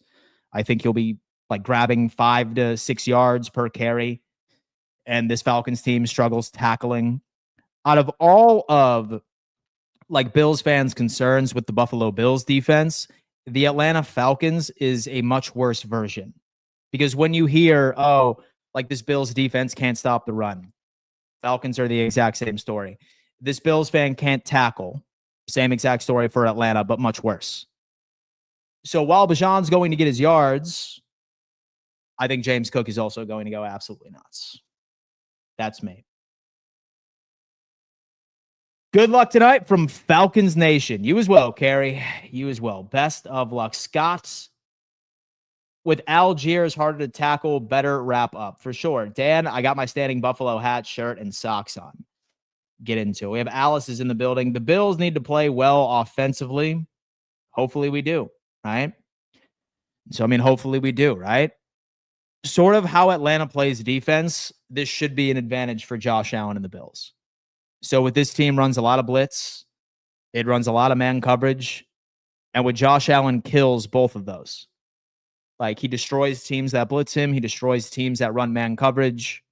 I think he'll be like grabbing 5 to 6 yards per carry. and this Falcons team struggles tackling. Out of all of like Bills fans' concerns with the Buffalo Bills defense, the Atlanta Falcons is a much worse version. Because when you hear, oh, like this Bills defense can't stop the run, Falcons are the exact same story. This Bills fan can't tackle, same exact story for Atlanta, but much worse. So while Bijan's going to get his yards, I think James Cook is also going to go absolutely nuts. That's me. Good luck tonight from Falcons Nation. You as well, Carrie. You as well. Best of luck. Scott, with Algiers harder to tackle, better wrap up. For sure. Dan, I got my Standing Buffalo hat, shirt, and socks on. Get into it. We have Alice is in the building. The Bills need to play well offensively. Hopefully we do, right? So, I mean, hopefully we do, right? Sort of how Atlanta plays defense, this should be an advantage for Josh Allen and the Bills. So with this team runs a lot of blitz, it runs a lot of man coverage, and with Josh Allen kills both of those. Like he destroys teams that blitz him, he destroys teams that run man coverage.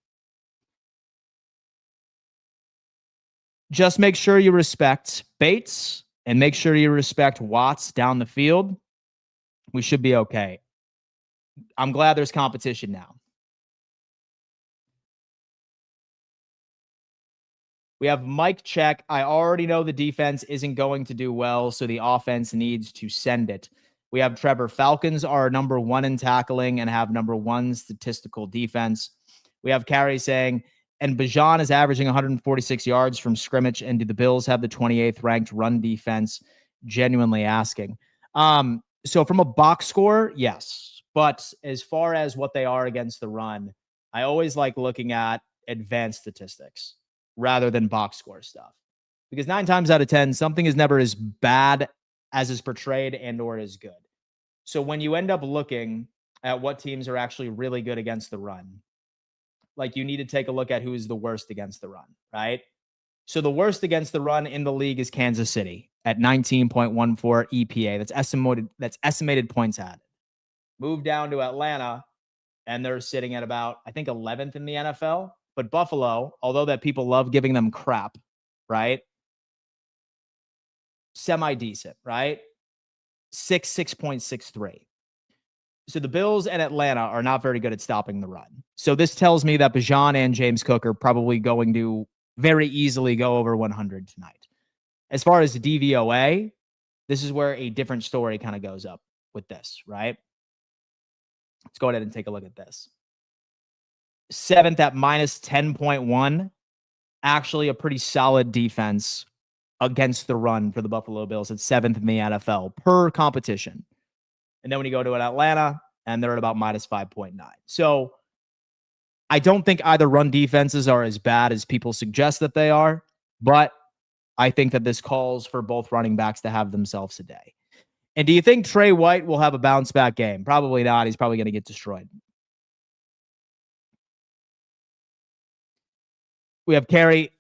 Just make sure you respect Bates and make sure you respect Watts down the field. We should be okay. I'm glad there's competition now. We have Mike check. I already know the defense isn't going to do well, so the offense needs to send it. We have Trevor. Falcons are number 1 in tackling and have number 1 statistical defense. We have Carrie saying, and Bijan is averaging 146 yards from scrimmage, and do the Bills have the 28th ranked run defense? Genuinely asking. So from a box score, yes. But as far as what they are against the run, I always like looking at advanced statistics rather than box score stuff. Because 9 times out of 10, something is never as bad as is portrayed and or as good. So when you end up looking at what teams are actually really good against the run, like you need to take a look at who is the worst against the run, right? So the worst against the run in the league is Kansas City at 19.14 EPA. That's estimated points added. Move down to Atlanta, and they're sitting at about, I think, 11th in the NFL. But Buffalo, although that people love giving them crap, right? Semi-decent, right? 6.63. So the Bills and Atlanta are not very good at stopping the run. So this tells me that Bijan and James Cook are probably going to very easily go over 100 tonight. As far as DVOA, this is where a different story kind of goes up with this, right? Let's go ahead and take a look at this. 7th at minus 10.1. Actually a pretty solid defense against the run for the Buffalo Bills. It's 7th in the NFL per competition. And then when you go to an Atlanta, and they're at about minus 5.9. So I don't think either run defenses are as bad as people suggest that they are, but I think that this calls for both running backs to have themselves a day. And do you think Trey White will have a bounce back game? Probably not. He's probably going to get destroyed. We have Carrie.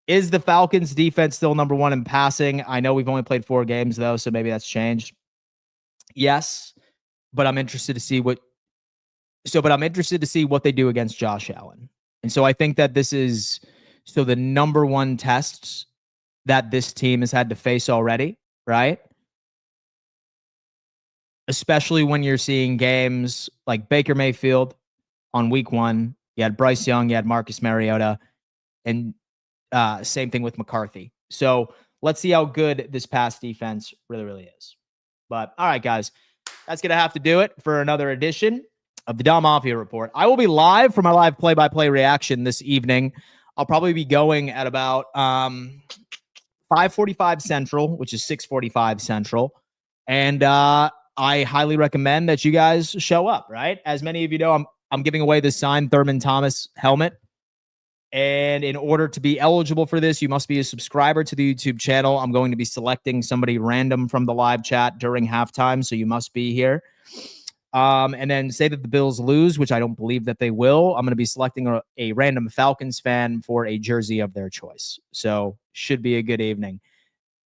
Is the Falcons defense still number 1 in passing? I know we've only played 4 games though, so maybe that's changed. Yes, but I'm interested to see what they do against Josh Allen. And so I think that this is the number 1 test that this team has had to face already, right? Especially when you're seeing games like Baker Mayfield on week 1. You had Bryce Young, you had Marcus Mariota, and same thing with McCarthy. So let's see how good this pass defense really is. But all right, guys, that's going to have to do it for another edition of the Dom Mafia Report. I will be live for my live play-by-play reaction this evening. I'll probably be going at about 5:45 Central, which is 6:45 Central. And I highly recommend that you guys show up, right? As many of you know, I'm giving away this signed Thurman Thomas helmet. And in order to be eligible for this, you must be a subscriber to the YouTube channel. I'm going to be selecting somebody random from the live chat during halftime, so you must be here. And then say that the Bills lose, which I don't believe that they will. I'm going to be selecting a random Falcons fan for a jersey of their choice. So should be a good evening.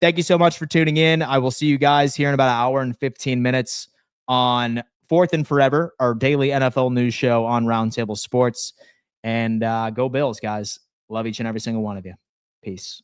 Thank you so much for tuning in. I will see you guys here in about an hour and 15 minutes on 4th and Forever, our daily NFL news show on Roundtable Sports. And go Bills, guys. Love each and every single one of you. Peace.